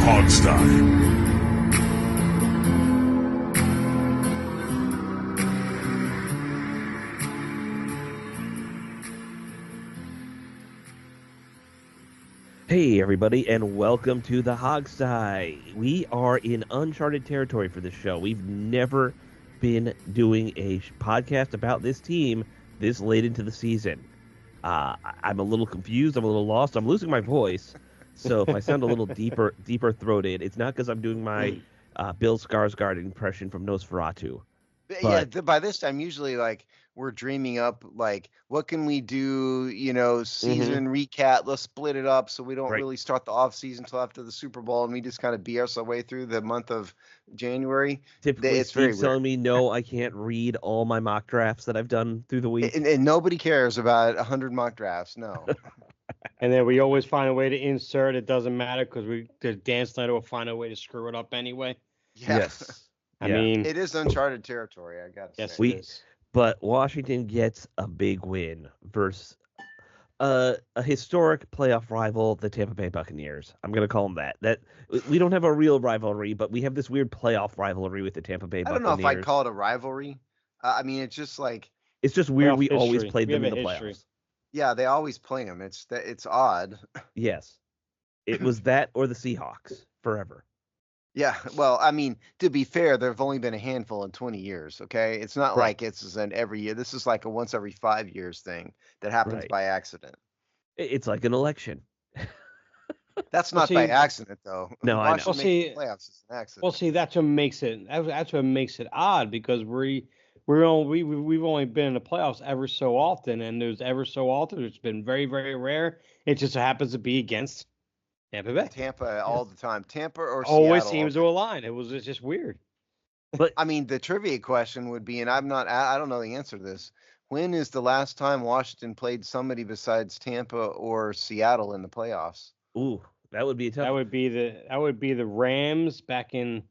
Hogstyle. Hey, everybody, and welcome to the Hogsty. We are in uncharted territory for this show. We've never been doing a podcast about this team this late into the season. I'm a little confused. I'm a little lost. I'm losing my voice. So if I sound a little deeper throated, it's not because I'm doing my Bill Skarsgård impression from Nosferatu. Yeah, But by this time, usually we're dreaming up what can we do? Season recap. Let's split it up so we don't Right. really start the off season until after the Super Bowl, and we just kind of BS our way through the month of January. typically, It's very Steve's weird, telling me, no, I can't read all my mock drafts that I've done through the week. and nobody cares about 100 mock drafts. No. And then we always find a way to insert. It doesn't matter because Dan Snyder will find a way to screw it up anyway. Yeah. Yes. I Yeah. mean, It is uncharted territory. I gotta yes, say. it is. But Washington gets a big win versus a historic playoff rival, the Tampa Bay Buccaneers. I'm going to call them that. That we don't have a real rivalry, but we have this weird playoff rivalry with the Tampa Bay I Buccaneers. don't know if I'd call it a rivalry. I mean, it's just It's just weird. Playoff We always history. played We them have in a the history. playoffs. yeah, they always play them. It's odd. Yes, it was that or the Seahawks forever. Yeah, well, I mean, to be fair, there have only been a handful in 20 years, okay? It's not Right. like it's an every year. This is like a once every 5 years thing that happens Right. by accident. It's like an election. That's Well, not by see- accident, though. No, I know. Washington Well, making see- the playoffs is an accident. Well, see, that's what makes it odd because we've only been in the playoffs ever so often, and there's ever so often it's been very, very rare. It just happens to be against Tampa Bay. Tampa all the time. Tampa or Always Seattle. seems to align. It's just weird. I mean, the trivia question would be, and I don't know the answer to this. When is the last time Washington played somebody besides Tampa or Seattle in the playoffs? Ooh, that would be a tough. That would be the Rams back in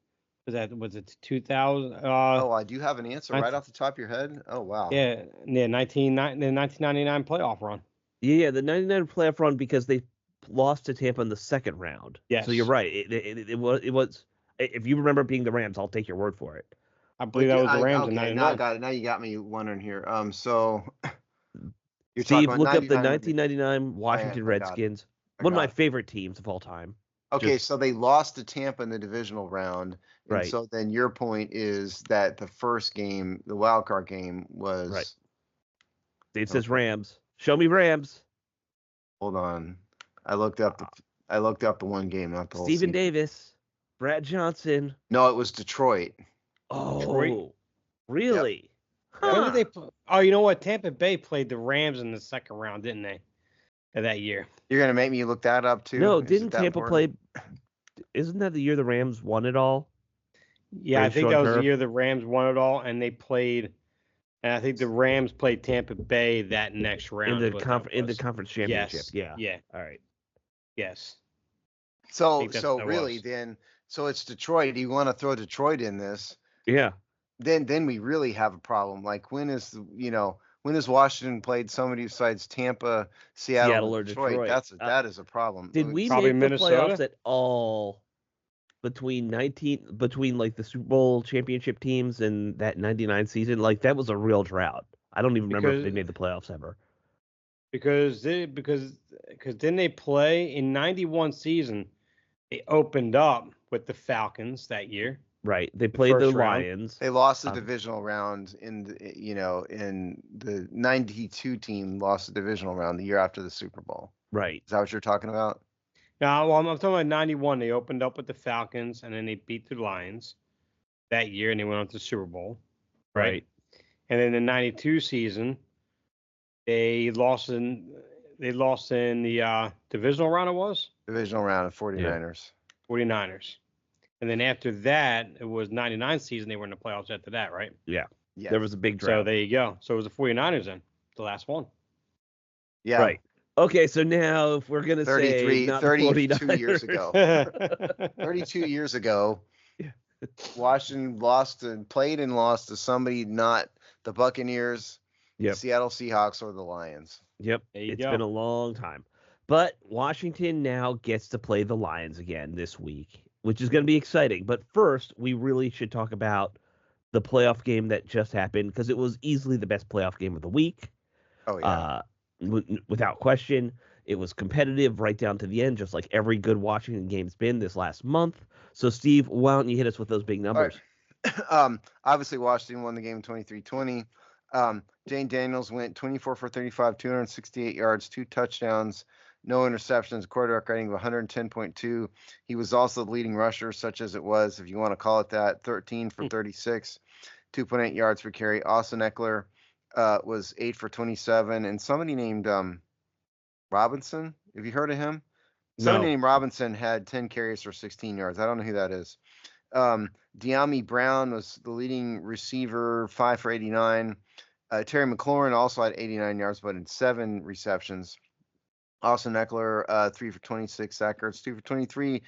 was it 2000? Oh, I do have an answer I right th- off the top of your head. Oh, wow. Yeah, the 1999 playoff run. Yeah, the 99 playoff run because they lost to Tampa in the second round. Yes. So you're right. It was. If you remember being the Rams, I'll take your word for it. I believe that was the Rams in Okay, now I 99. got it. Now you got me wondering here. So you're Steve, talking about look up the 99 1999 Washington I got it. Redskins. I One of got my it. favorite teams of all time. Okay, so they lost to Tampa in the divisional round. And Right. so then your point is that the first game, the wild card game, was Right. It says Rams. Show me Rams. Hold on. I looked up the one game, not the whole Stephen season. Davis, Brad Johnson. No, it was Detroit. Oh, Detroit? really? When Huh. did they? Oh, you know what? Tampa Bay played the Rams in the second round, didn't they? That year. You're gonna make me look that up too? No, Is it didn't that Tampa important? play? Isn't that the year the Rams won it all? Yeah, I Very think short that was curve. the year the Rams won it all, and they played. And I think the Rams played Tampa Bay that next round. In is the what that conference was. championship. Yes. Yeah. Yeah. All right. Yes. So think that's so what that really was. then so it's Detroit. You want to throw Detroit in this? Yeah. Then we really have a problem. Like when has Washington played somebody besides Tampa, Seattle, or or Detroit? Detroit. That is a problem. Did we Probably make the Minnesota? playoffs at all between like the Super Bowl championship teams and that 99 season? Like that was a real drought. I don't even remember if they Because- made the playoffs ever. Because didn't they play in 91 season? They opened up with the Falcons that year. Right. They played the first round. Lions. They lost the Um, divisional round in the 92 team lost the divisional round the year after the Super Bowl. Right. Is that what you're talking about? No, well, I'm talking about 91. They opened up with the Falcons, and then they beat the Lions that year, and they went on to the Super Bowl. Right. And then the 92 season, they lost in the divisional round. It was Divisional round of 49ers. 49ers. And then after that, it was 99 season. They were in the playoffs after that, right? Yeah. There was a big So drought. there you go. So it was the 49ers then, the last one. Yeah. Right. Okay, so now if we're gonna say 33 not the 32 years 49ers. ago. 32 years ago, Yeah. Washington played and lost to somebody not the Buccaneers, Yep. the Seattle Seahawks, or the Lions. Yep. There you It's go. been a long time. But Washington now gets to play the Lions again this week, which is going to be exciting. But first, we really should talk about the playoff game that just happened because it was easily the best playoff game of the week. Oh yeah. Uh, Without question, it was competitive right down to the end, just like every good Washington game's been this last month. So, Steve, why don't you hit us with those big All right. numbers? Obviously, Washington won the game 23-20. Jane Daniels went 24 for 35, 268 yards, 2 touchdowns, no interceptions, quarterback rating of 110.2. He was also the leading rusher, such as it was, if you want to call it that, 13 for 36, 2.8 yards per carry. Austin Eckler was 8 for 27, and somebody named Robinson. Have you heard of him? Somebody No. named Robinson had 10 carries for 16 yards. I don't know who that is. De'Ami Brown was the leading receiver, 5 for 89. Terry McLaurin also had 89 yards, but in 7 receptions. Austin Eckler, 3 for 26. Zach Ertz, 2 for 23.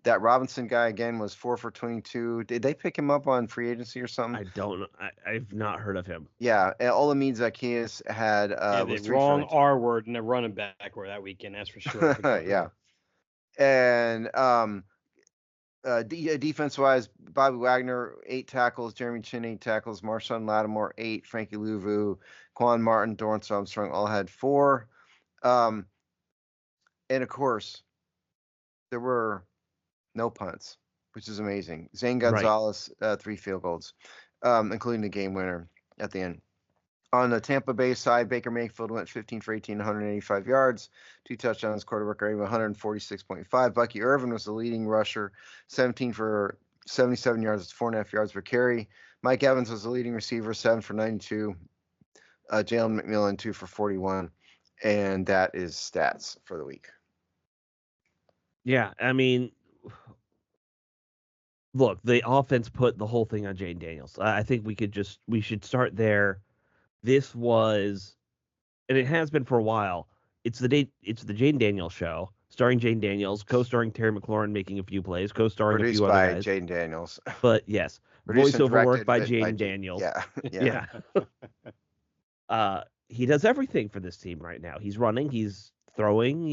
That Robinson guy again was 4 for 22. Did they pick him up on free agency or something? I don't know. I've not heard of him. Yeah, Olamide Zacchaeus had the was 3 wrong for R word and the running back were that weekend. That's for sure. yeah, and defense-wise, Bobby Wagner, 8 tackles, Jeremy Chin, 8 tackles, Marshawn Lattimore, 8, Frankie Louvu, Quan Martin, Dorrance Armstrong all had 4. And of course, there were no punts, which is amazing. Zane Right. Gonzalez, 3 field goals, including the game winner at the end. On the Tampa Bay side, Baker Mayfield went 15 for 18, 185 yards, 2 touchdowns, quarterback rating of 146.5. Bucky Irvin was the leading rusher, 17 for 77 yards, 4.5 yards per carry. Mike Evans was the leading receiver, 7 for 92. Jalen McMillan, 2 for 41. And that is stats for the week. Yeah, I mean, look, the offense put the whole thing on Jane Daniels. I think we should start there. This was, and it has been for a while. It's the Jane Daniels show, starring Jane Daniels, co-starring Terry McLaurin making a few plays, co-starring a Produced few other by guys. Jaden Daniels. But yes, Produced and voiceover work directed by by Jane Daniels. Yeah. He does everything for this team right now. He's running, he's throwing.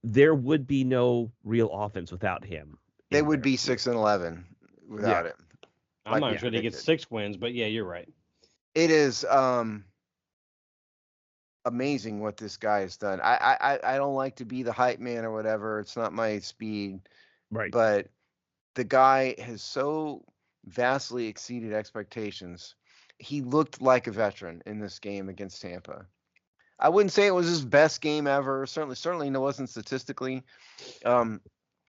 There would be no real offense without him. They would be 6-11 without him. I'm not sure they get 6 wins, but yeah, you're right. It is amazing what this guy has done. I don't like to be the hype man or whatever. It's not my speed. Right. But the guy has so vastly exceeded expectations. He looked like a veteran in this game against Tampa. I wouldn't say it was his best game ever. Certainly it wasn't statistically. It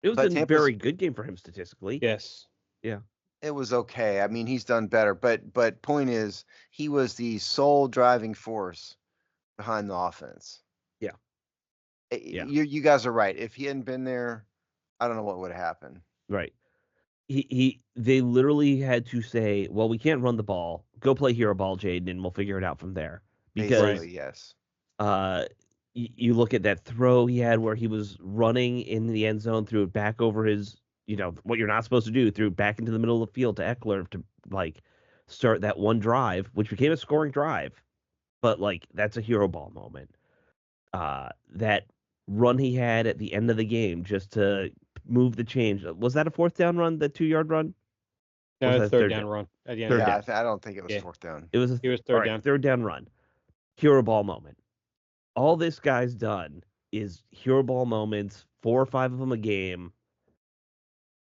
was a very good game for him statistically. Yes. Yeah. It was okay. I mean, he's done better, but point is, he was the sole driving force behind the offense. Yeah. You guys are right. If he hadn't been there, I don't know what would have happened. Right. They literally had to say, well, we can't run the ball. Go play hero ball, Jaden, and we'll figure it out from there. Because basically, yes. You look at that throw he had where he was running in the end zone, threw it back over his, what you're not supposed to do, threw it back into the middle of the field to Eckler to start that one drive, which became a scoring drive. But that's a hero ball moment. That run he had at the end of the game just to move the change. Was that a 4th down run, the 2-yard run? No, a third down run at the end. Yeah, I don't think it was 4th down. It was third down. Third down run. Hero ball moment. All this guy's done is hero ball moments, 4 or 5 of them a game,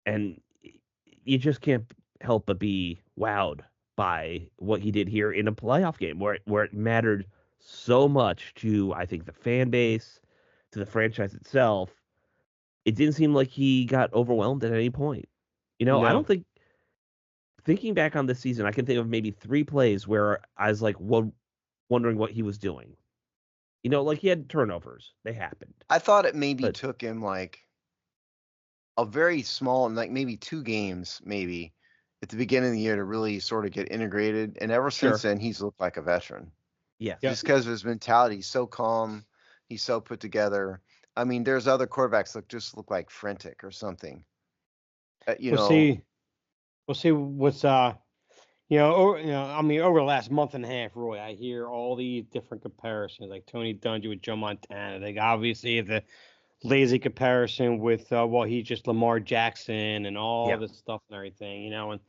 and you just can't help but be wowed by what he did here in a playoff game where it mattered so much to, I think, the fan base, to the franchise itself. It didn't seem like he got overwhelmed at any point. No. I don't think, thinking back on this season, I can think of maybe 3 plays where I was wondering what he was doing. He had turnovers. They happened. I thought it maybe took him a very small, maybe 2 games, maybe at the beginning of the year to really sort of get integrated. And ever since then, he's looked like a veteran. Yeah. Just because of his mentality. He's so calm. He's so put together. I mean, there's other quarterbacks that look like frantic or something. We'll see what's I mean, over the last month and a half, Roy, I hear all these different comparisons, like Tony Dungy with Joe Montana. Like obviously the lazy comparison with he's just Lamar Jackson and all Yeah. this stuff and everything, and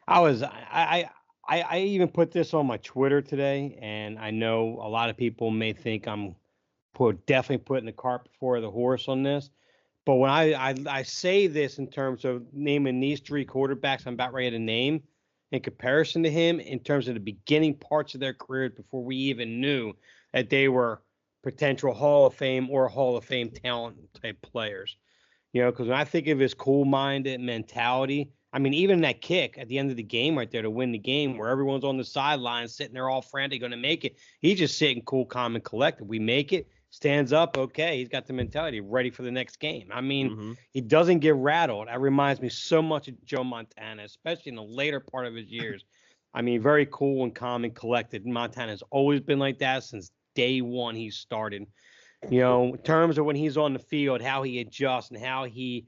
I even put this on my Twitter today, and I know a lot of people may think I'm definitely putting the cart before the horse on this. But when I say this in terms of naming these three quarterbacks I'm about ready to name, in comparison to him, in terms of the beginning parts of their careers before we even knew that they were potential Hall of Fame or Hall of Fame talent type players. Because when I think of his cool-minded mentality, I mean, even that kick at the end of the game right there to win the game, where everyone's on the sidelines sitting there all frantic, going to make it. He's just sitting cool, calm, and collected. We make it, stands up, okay. He's got the mentality ready for the next game. I mean, Mm-hmm. he doesn't get rattled. That reminds me so much of Joe Montana, especially in the later part of his years. I mean, very cool and calm and collected. Montana's always been like that since day one he started. In terms of when he's on the field, how he adjusts and how he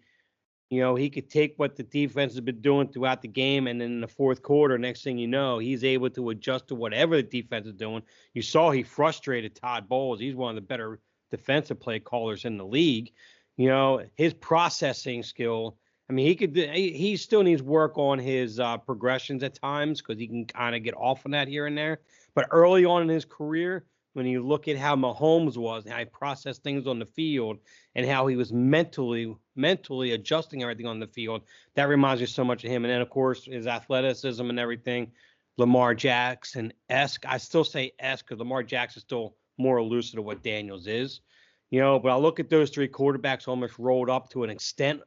could take what the defense has been doing throughout the game, and then in the fourth quarter, next thing you know, he's able to adjust to whatever the defense is doing. You saw he frustrated Todd Bowles. He's one of the better defensive play callers in the league. His processing skill. I mean, he still needs work on his progressions at times because he can kind of get off on that here and there. But early on in his career, when you look at how Mahomes was, how he processed things on the field, and how he was mentally adjusting everything on the field, that reminds me so much of him. And then, of course, his athleticism and everything, Lamar Jackson-esque. I still say esque because Lamar Jackson is still more elusive to what Daniels is. But I look at those three quarterbacks almost rolled up to an extent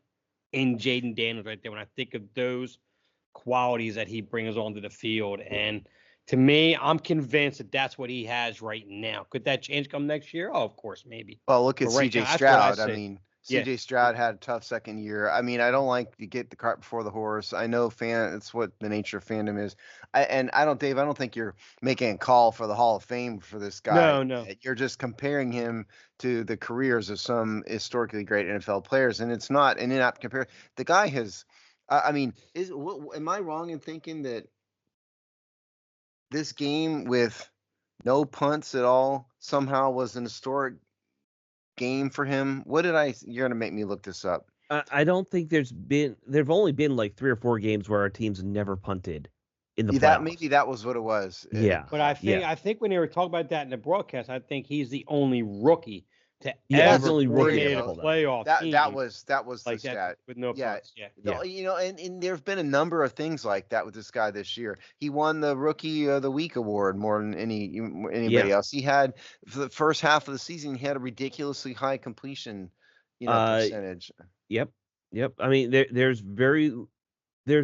in Jaden Daniels right there when I think of those qualities that he brings onto the field. And to me, I'm convinced that that's what he has right now. Could that change come next year? Oh, of course, maybe. Well, look But at right CJ now, that's what I Stroud. I say. mean, Yeah. CJ Stroud had a tough second year. I mean, I don't like to get the cart before the horse. I know it's what the nature of fandom is. Dave, I don't think you're making a call for the Hall of Fame for this guy. No. You're just comparing him to the careers of some historically great NFL players, and it's not an inapt comparison. The guy has, I mean, am I wrong in thinking that this game with no punts at all somehow was an historic game for him? You're gonna make me look this up. I don't think there've only been like 3 or 4 games where our teams never punted in the That playoffs. maybe that was what it was. Yeah. But I think Yeah. I think when they were talking about that in the broadcast, I think he's the only rookie to Yeah, he's the ever only rookie coordinate a to- playoff that team that was the like that stat. with no Yeah. punts. Yeah. Yeah. And there's been a number of things like that with this guy this year. He won the Rookie of the Week award more than anybody Yeah. else. He had for the first half of the season, he had a ridiculously high completion, percentage. Yep. Yep. I mean, there's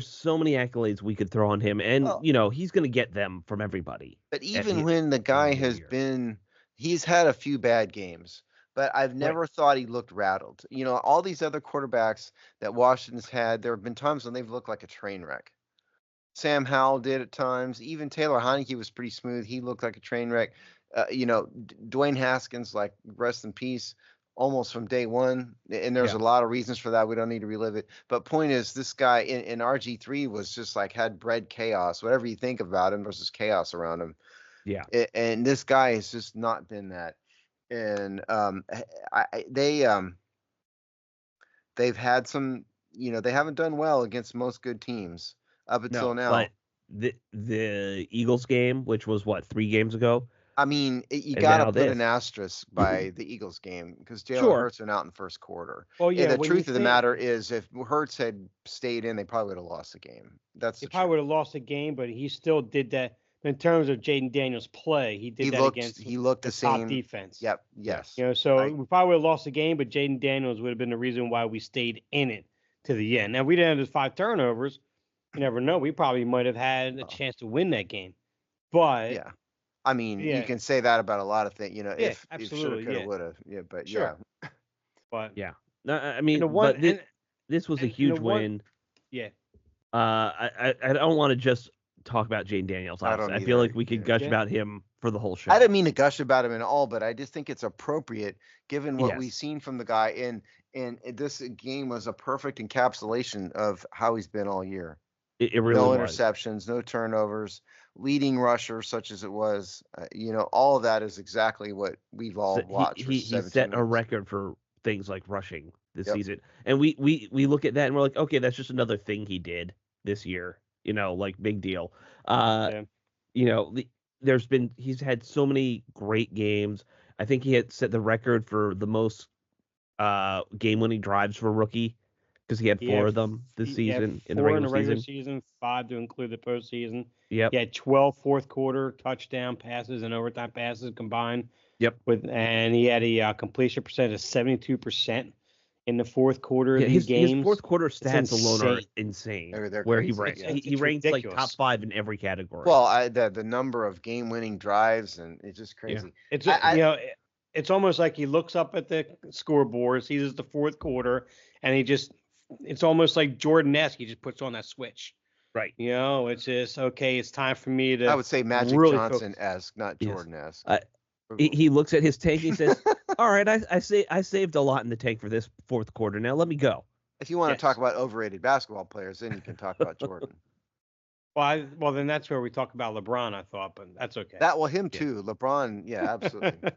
so many accolades we could throw on him, and Well, he's going to get them from everybody. But at even the when the guy end of the has year. he's had a few bad games, but I've Right. never thought he looked rattled. All these other quarterbacks that Washington's had, there have been times when they've looked like a train wreck. Sam Howell did at times. Even Taylor Heineke was pretty smooth. He looked like a train wreck. Dwayne Haskins, like rest in peace, almost from day one. And there's Yeah. a lot of reasons for that. We don't need to relive it. But point is, this guy in RG3 was just like had bred chaos. Whatever you think about him versus chaos around him. Yeah. And this guy has just not been that. And they've had some. They haven't done well against most good teams up until No, now. but the Eagles game, which was what, 3 games ago? I mean, you And got to now put an this. asterisk by the Eagles game because Jalen Sure. Hurts went out in the first quarter. Well, yeah. And the when you truth of the think- matter is, if Hurts had stayed in, they probably would have lost the game. That's He the probably truth. would have lost the game, but he still did that. In terms of Jaden Daniels' play, he did that against He looked the the top same. defense. Yep. Yes. So I- we probably would have lost the game, but Jaden Daniels would have been the reason why we stayed in it to the end. Now, we didn't have those 5 turnovers. You never know. We probably might have had a chance to win that game. But Yeah. I mean, Yeah. you can say that about a lot of things. Yeah, If shoulda, absolutely, coulda, yeah. woulda. Yeah. But Sure. yeah. but Yeah. No, I mean, the one but this was a and the huge one- win. yeah. I don't want to just talk about Jane Daniels. I don't Honestly. I feel either. like we could Yeah. gush Yeah. about him for the whole show. I didn't mean to gush about him at all, but I just think it's appropriate given what we've Yes. seen from the guy. And this game was a perfect encapsulation of how he's been all year. It really No was. interceptions, no turnovers, leading rusher such as it was. All of that is exactly what we've all So watched for he 17 set a weeks. record for things like rushing this Yep. season, and we look at that and we're like, okay, that's just another thing he did this year. Like big deal. Uh, Yeah. you know, the, he's had so many great games. I think he had set the record for the most game-winning drives for a rookie because he had He had 4 of them this he had season in the 4 in regular the regular season. season, 5 to include the postseason. Yep. He had 12 fourth quarter touchdown passes and overtime passes combined. Yep. And he had a completion percentage of 72% in the fourth quarter of Yeah, these his games. fourth quarter It's stats alone are insane. insane. They're Where he crazy. ranks, Yeah. he It's ranks like ridiculous. top 5 in every category. Well, the number of game-winning drives, and it's just crazy. It's I- it's almost like he looks up at the scoreboard, sees the fourth quarter, and it's almost like Jordan-esque. He just puts on that switch. Right. It's just okay. It's time for me to. I would say Magic really Johnson-esque, not Yes. Jordan-esque. He looks at his tank. He says, "All right, I saved a lot in the tank for this fourth quarter. Now let me go." If you want Yes. to talk about overrated basketball players, then you can talk about Jordan. Well, then that's where we talk about LeBron. I thought, but that's okay. Him too. LeBron, yeah, absolutely.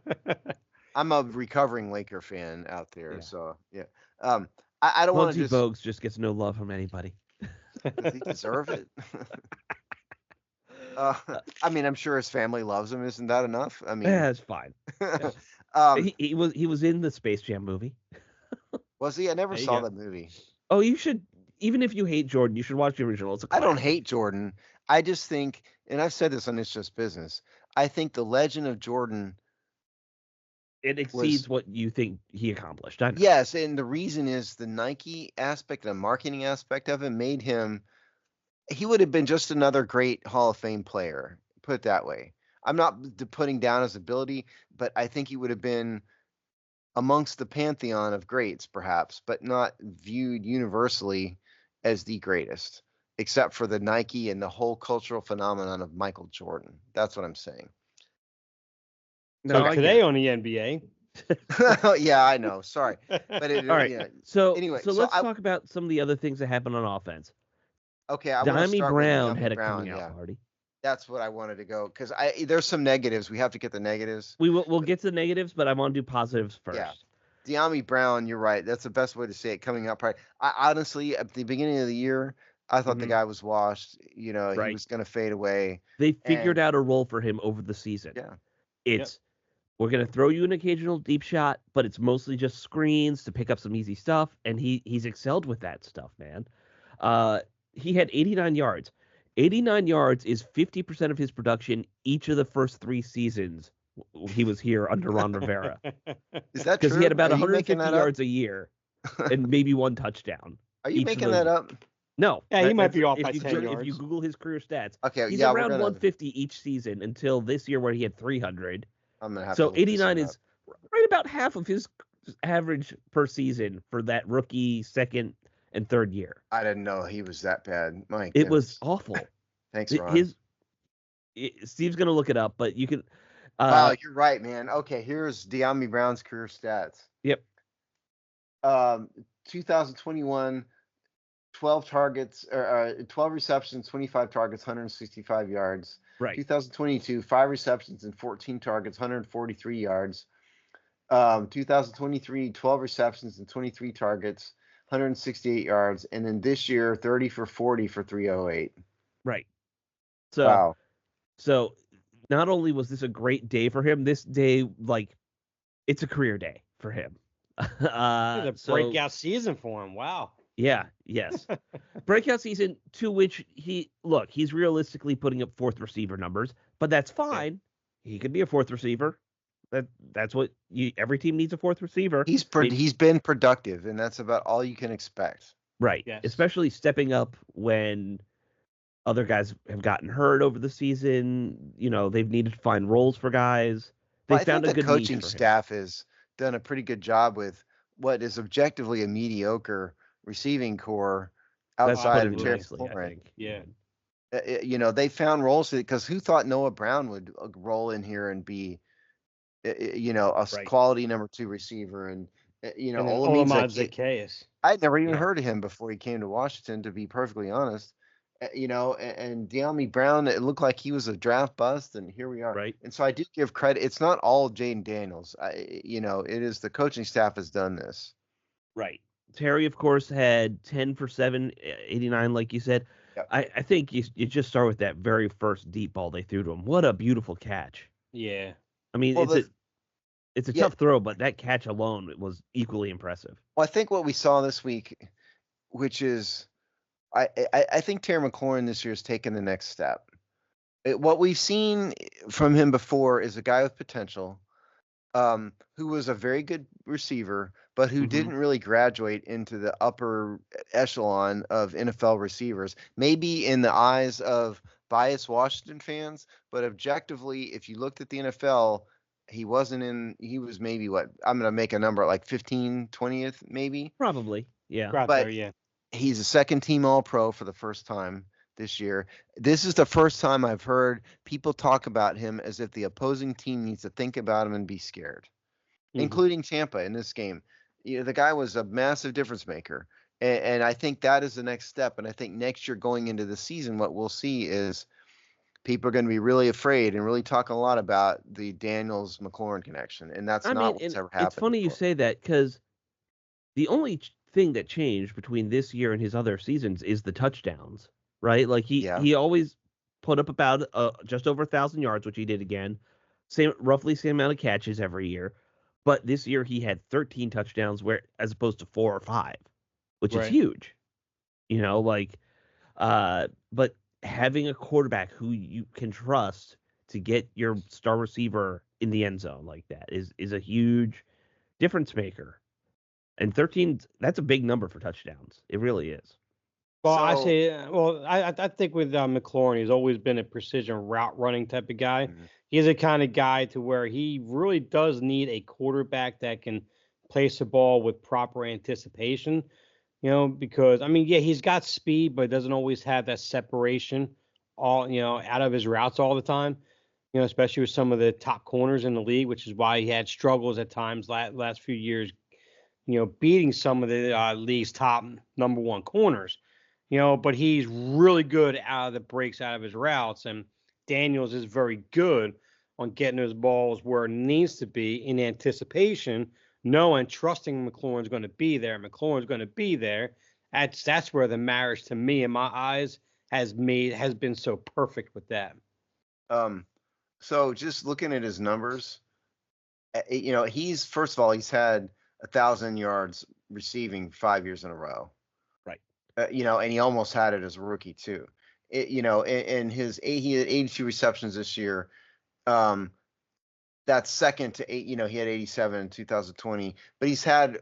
I'm a recovering Laker fan out there, Yeah. so yeah. I don't want to Muggsy just. Bogues just gets no love from anybody. Does he deserve it? I'm sure his family loves him. Isn't that enough? Yeah, it's fine. He was in the Space Jam movie. Was he? I never There you saw go. that movie. Oh, you should. Even if you hate Jordan, you should watch the original. It's a I don't classic. hate Jordan. I just think, and I've said this on It's Just Business, I think the legend of Jordan. It exceeds what you think he accomplished. I know. Yes, and the reason is the Nike aspect, the marketing aspect of it made him. He would have been just another great Hall of Fame player, put it that way. I'm not putting down his ability, but I think he would have been amongst the pantheon of greats, perhaps, but not viewed universally as the greatest, except for the Nike and the whole cultural phenomenon of Michael Jordan. That's what I'm saying. No, So I today get it. on the NBA. Yeah, I know. Sorry, but All right. yeah. So Anyway, so so let's I- talk about some of the other things that happened on offense. Okay, I want to Dami start Brown with had De'Ami a Brown. coming out Yeah, party. that's what I wanted to go because there's some negatives. We have to get the negatives. We'll get to the negatives, but I want to do positives first. Yeah. De'Ami Brown, you're right. That's the best way to say it. Coming up, right? I honestly, at the beginning of the year, I thought the Mhm. guy was washed. He Right. was going to fade away. They figured And- out a role for him over the season. Yeah. It's we're gonna throw you an occasional deep shot, but it's mostly just screens to pick up some easy stuff, and he's excelled with that stuff, man. He had 89 yards. 89 yards is 50% of his production each of the first 3 seasons he was here under Ron Rivera. Is that true? Because he had about Are you making 150 that yards a year and maybe 1 touchdown. Are you each of making those that up? No. Yeah, he might that's- be off if by you 10 If you yards. Google his career stats, Okay, he's yeah, around we're gonna. 150 each season until this year where he had 300. I'm gonna have So to look this 89 one is up. right about half of his average per season for that rookie second and third year. I didn't know he was that bad. My It was goodness. awful. Thanks, Ron. Steve's gonna look it up, but you can. Wow, you're right, man. Okay, here's De'Ami Brown's career stats. Yep. 2021, 12 targets, 12 receptions, 25 targets, 165 yards. Right. 2022, 5 receptions and 14 targets, 143 yards. 2023, 12 receptions and 23 targets, 168 yards. And then this year, 30 for 40 for 308. Right. So. Wow. So, not only was this a great day for him, this day it's a career day for him. It's a breakout season for him. Wow. Yeah. Yes. Breakout season to which he's realistically putting up 4th receiver numbers, but that's fine. He could be a 4th receiver. That's what every team needs, a 4th receiver. He's been productive, and that's about all you can expect. Right. Yes. Especially stepping up when other guys have gotten hurt over the season. They've needed to find roles for guys. They found a good coaching niche for him. staff has done a pretty good job with what is objectively a mediocre receiving core outside of putting it Terry nicely, I Florent. think. Yeah. They found roles because who thought Noah Brown would roll in here and be, a quality number 2 receiver, and And then Olamide Zacchaeus. I'd never even heard of him before he came to Washington, to be perfectly honest. and De'Ami Brown, it looked like he was a draft bust, and here we are. Right. And so I do give credit. It's not all Jaden Daniels. It is the coaching staff has done this. Right. Terry, of course, had 10 for 7, 89, like you said. Yep. I think you just start with that very first deep ball they threw to him. What a beautiful catch. Yeah. I mean, Well, it's a yeah. tough throw, but that catch alone was equally impressive. Well, I think what we saw this week, which is, I think Terry McLaurin this year has taken the next step. What we've seen from him before is a guy with potential, who was a very good receiver, but who Mhm. didn't really graduate into the upper echelon of NFL receivers. Maybe in the eyes of biased Washington fans, but objectively, if you looked at the NFL, he wasn't in. He was maybe what I'm going to make a number like 15, 20th, maybe. Probably. Yeah. Out there, But yeah. he's a second team All Pro for the first time this year. This is the first time I've heard people talk about him as if the opposing team needs to think about him and be scared, including Tampa in this game. The guy was a massive difference maker. And I think that is the next step. And I think next year going into the season, what we'll see is people are going to be really afraid and really talking a lot about the Daniels McLaurin connection. And that's I not mean, what's and ever it's happened funny you before. say that because the only thing that changed between this year and his other seasons is the touchdowns, right? Like Yeah. he always put up about just over 1,000 yards, which he did again, roughly same amount of catches every year. But this year he had 13 touchdowns, where as opposed to 4 or 5, which is Right. huge. Like but having a quarterback who you can trust to get your star receiver in the end zone like that is a huge difference maker. And 13, that's a big number for touchdowns. It really is. Well, I So, say, I think with McLaurin, he's always been a precision route running type of guy. mhm. He's a kind of guy to where he really does need a quarterback that can place the ball with proper anticipation. Because I mean, yeah, he's got speed, but doesn't always have that separation out of his routes all the time. Especially with some of the top corners in the league, which is why he had struggles at times last few years. Beating some of the league's top number one corners. But he's really good out of the breaks out of his routes, and Daniels is very good on getting those balls where it needs to be in anticipation, knowing, trusting McLaurin's going to be there. McLaurin's going to be there. That's where the marriage, to me, in my eyes, has been so perfect with that. So just looking at his numbers, he's first of all, he's had 1,000 yards receiving 5 years in a row. Right. And he almost had it as a rookie too. And he had 82 receptions this year. That's second to eight. He had 87 in 2020, but he's had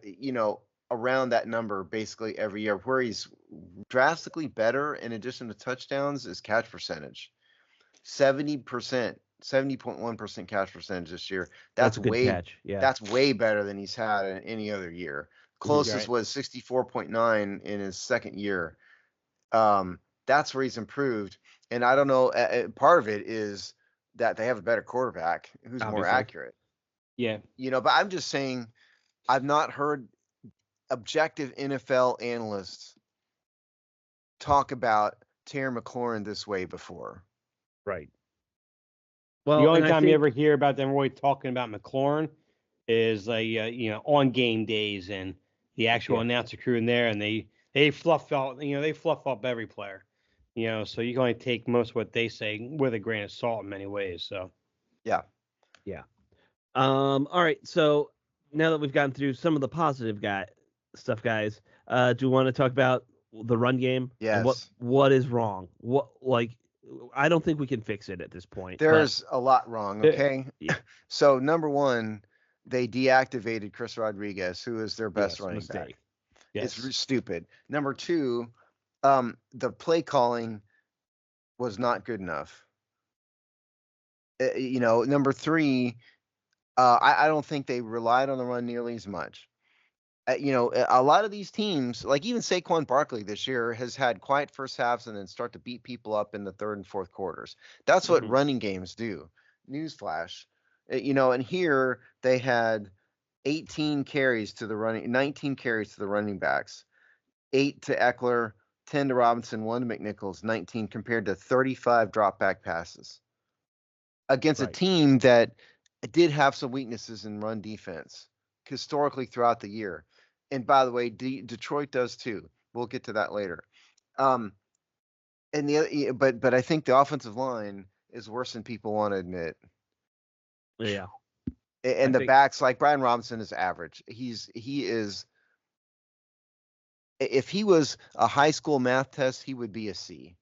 around that number basically every year. Where he's drastically better, in addition to touchdowns, is catch percentage. 70%, 70.1% catch percentage this year. That's a good catch. Yeah. That's way better than he's had in any other year. Closest Right. was 64.9 in his second year. That's where he's improved. And I don't know, part of it is that they have a better quarterback who's more Obviously. accurate. Yeah. But I'm just saying, I've not heard objective NFL analysts talk about Terry McLaurin this way before. Right. The Well, only and I time you think ever hear about them really talking about McLaurin is like on game days and the actual Yeah. announcer crew in there, and they fluff out they fluff up every player, so you can only take most of what they say with a grain of salt in many ways. So Yeah. Yeah. All right. So now that we've gotten through some of the positive stuff, guys, do you want to talk about the run game and Yes. what is wrong? I don't think we can fix it at this point. There's a lot wrong. Okay. Yeah. So number one, they deactivated Chris Rodriguez, who is their best running mistake. back. yes, It's stupid. Number two, the play calling was not good enough. Number three, I don't think they relied on the run nearly as much. A lot of these teams, like even Saquon Barkley this year, has had quiet first halves and then start to beat people up in the third and fourth quarters. That's what Mhm. running games do. Newsflash. And here they had 18 carries to the running, 19 carries to the running backs, 8 to Eckler, 10 to Robinson, 1 to McNichols, 19 compared to 35 drop back passes against a Right. team that did have some weaknesses in run defense historically throughout the year. And by the way, Detroit does too. We'll get to that later. And but I think the offensive line is worse than people want to admit. Yeah. And the backs, like Brian Robinson, is average. He is. If he was a high school math test, he would be a C.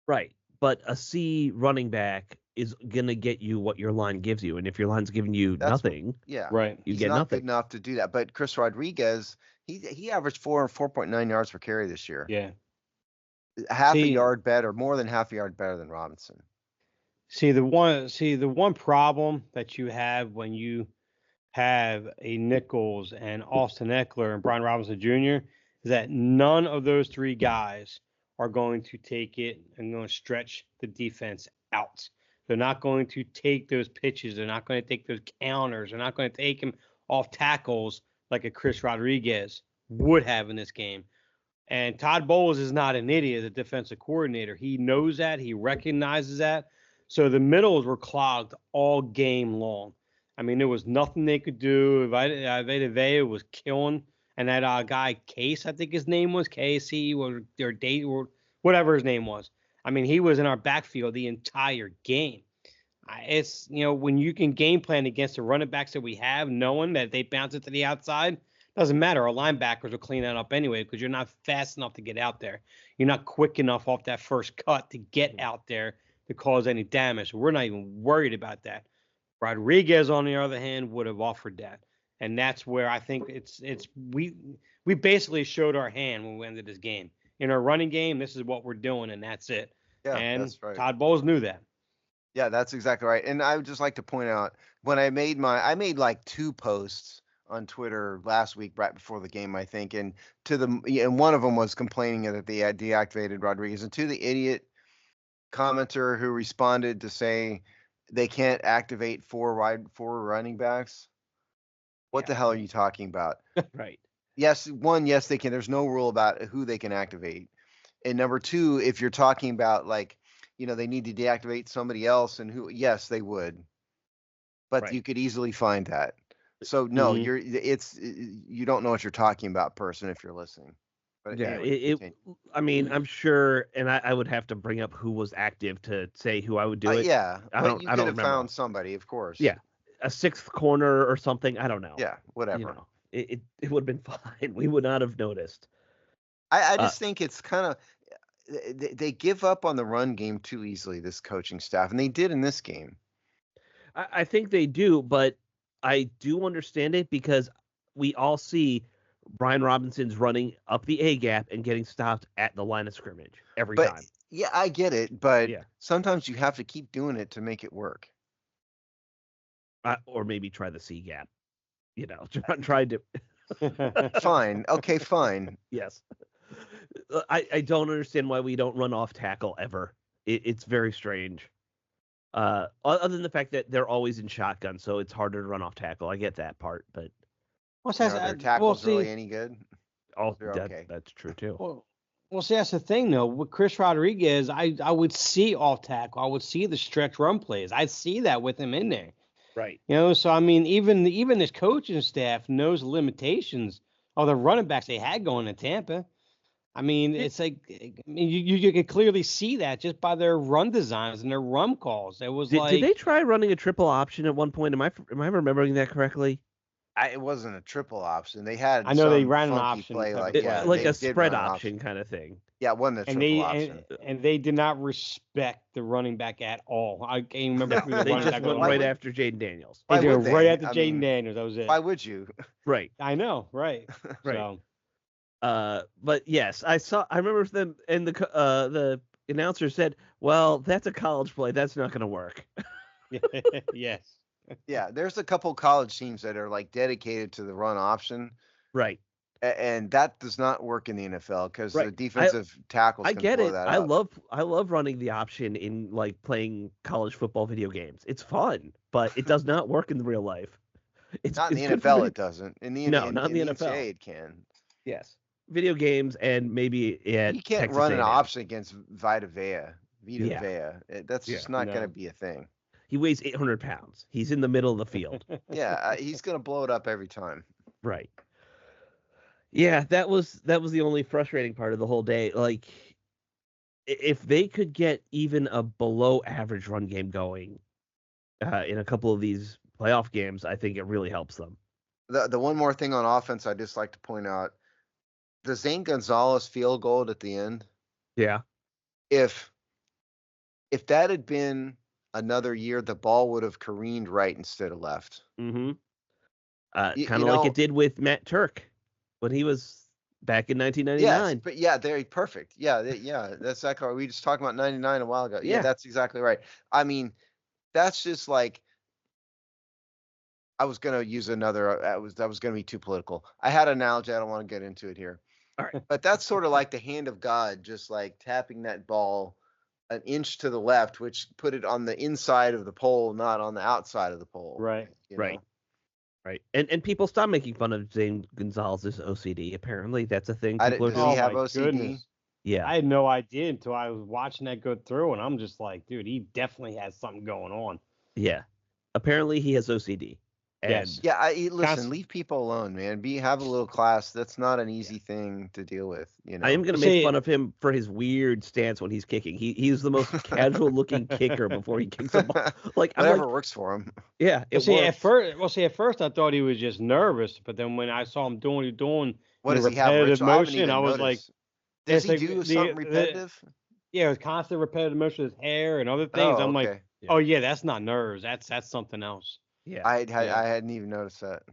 Right. But a C running back is gonna get you what your line gives you, and if your line's giving you nothing, right, you he's get not nothing. good enough to do that. But Chris Rodriguez, he averaged 4.9 yards per carry this year. Yeah, half a yard better, more than half a yard better than Robinson. See the one problem that you have when you have a Nichols and Austin Eckler and Brian Robinson Jr. is that none of those three guys are going to take it and going to stretch the defense out. They're not going to take those pitches. They're not going to take those counters. They're not going to take them off tackles like a Chris Rodriguez would have in this game. And Todd Bowles is not an idiot as a defensive coordinator. He knows that. He recognizes that. So the middles were clogged all game long. I mean, there was nothing they could do. Veda Vea was killing. And that guy, Case, I think his name was, KC, or Date, or whatever his name was. I mean, he was in our backfield the entire game. It's, when you can game plan against the running backs that we have, knowing that they bounce it to the outside, doesn't matter. Our linebackers will clean that up anyway because you're not fast enough to get out there. You're not quick enough off that first cut to get out there to cause any damage. So we're not even worried about that. Rodriguez, on the other hand, would have offered that. And that's where I think we basically showed our hand when we ended this game. In our running game, this is what we're doing, and that's it. Yeah, and that's right. Todd Bowles knew that. Yeah, that's exactly right. And I would just like to point out when I made like 2 posts on Twitter last week right before the game, I think, and one of them was complaining that they had deactivated Rodriguez, and to the idiot commenter who responded to say they can't activate 4 running backs. What the hell are you talking about? Right. Yes, they can. There's no rule about who they can activate. And number 2, if you're talking about they need to deactivate somebody else and who, yes, they would. But you could easily find that. So no, you don't know what you're talking about, person, if you're listening. But yeah, anyway, I mean, I'm sure, and I would have to bring up who was active to say who I would do it. Yeah, but you could have found somebody, of course. Yeah, a 6th corner or something. I don't know. Yeah, whatever. It would have been fine. We would not have noticed. I just think it's kind of they give up on the run game too easily, this coaching staff, and they did in this game. I think they do, but I do understand it because we all see Brian Robinson's running up the A gap and getting stopped at the line of scrimmage every time. Yeah, I get it, but sometimes you have to keep doing it to make it work. Or maybe try the C gap. Try to. Fine. Okay, fine. Yes. I don't understand why we don't run off tackle ever. It's very strange. Other than the fact that they're always in shotgun, so it's harder to run off tackle. I get that part, but their tackle's really any good? That's true too. Well, see, that's the thing though. With Chris Rodriguez, I would see off tackle. I would see the stretch run plays. I'd see that with him in there. Right. So I mean, even this coaching staff knows the limitations of the running backs they had going to Tampa. I mean, it's like you could clearly see that just by their run designs and their run calls. It was did they try running a triple option at one point? Am I remembering that correctly? It wasn't a triple option. They had. I know they ran an option play, like a spread option kind of thing. Yeah, it wasn't a triple option. And they did not respect the running back at all. I can't remember. They just went right after Jaden Daniels. They did right after Jaden Daniels. That was it. Why would you? Right. I know. Right. Right. So. But yes, I remember them, and the announcer said, "Well, that's a college play. That's not going to work." Yes. Yeah, there's a couple college teams that are like dedicated to the run option. Right. And that does not work in the NFL because the defensive tackles. I get it. That I up. love running the option in like playing college football video games. It's fun, but it does not work in real life. Not in the NFL. It doesn't. In the not in the NFL. NCAA it can. Yes. video games and maybe at You can't Texas run an A&M. option against Vita Vea. Yeah. That's Yeah. just not going No. to be a thing. He weighs 800 pounds. He's in the middle of the field. Yeah, he's going to blow it up every time. Right. Yeah, that was the only frustrating part of the whole day. Like, if they could get even a below average run game going in a couple of these playoff games, I think it really helps them. The one more thing on offense I'd just like to point out, the Zane Gonzalez field goal at the end, Yeah. if that had been another year, the ball would have careened right instead of left. Mm-hmm. You Kind of like know, it did with Matt Turk when he was back in yes, 1999. but yeah, they're perfect. Yeah, that's exactly right. We just talked about 99 a while ago. Yeah, Yeah. that's exactly right. I mean, that's just like, I was gonna use another. That was gonna be too political. I had an analogy. I don't want to get into it here, All right. but that's sort of like the hand of God, just like tapping that ball an inch to the left, which put it on the inside of the pole, not on the outside of the pole. Right. You Right. know? Right. And people stop making fun of Zane Gonzalez's OCD. Apparently, that's a thing people are Does he doing. Oh have my OCD? goodness. Yeah. I had no idea until I was watching that go through, and I'm just like, dude, he definitely has something going on. Yeah. Apparently, he has OCD. And Yes. Yeah, listen, Const- leave people alone, man. Have a little class. That's not an easy thing to deal with, you know. I am going to See- make fun of him for his weird stance when he's kicking. He's the most casual looking kicker before he kicks a ball. Like, I'm Whatever like, works for him. yeah, it see, works. at first I thought he was just nervous, but then when I saw him doing What the does he have, repetitive Rachel? I haven't motion, even I was noticed. like, Does it's he like do something repetitive? yeah, it was constant repetitive motion with his hair and other things. Oh, I'm like, okay. oh yeah, that's not nerves. That's something else. Yeah. I Yeah. hadn't even noticed that.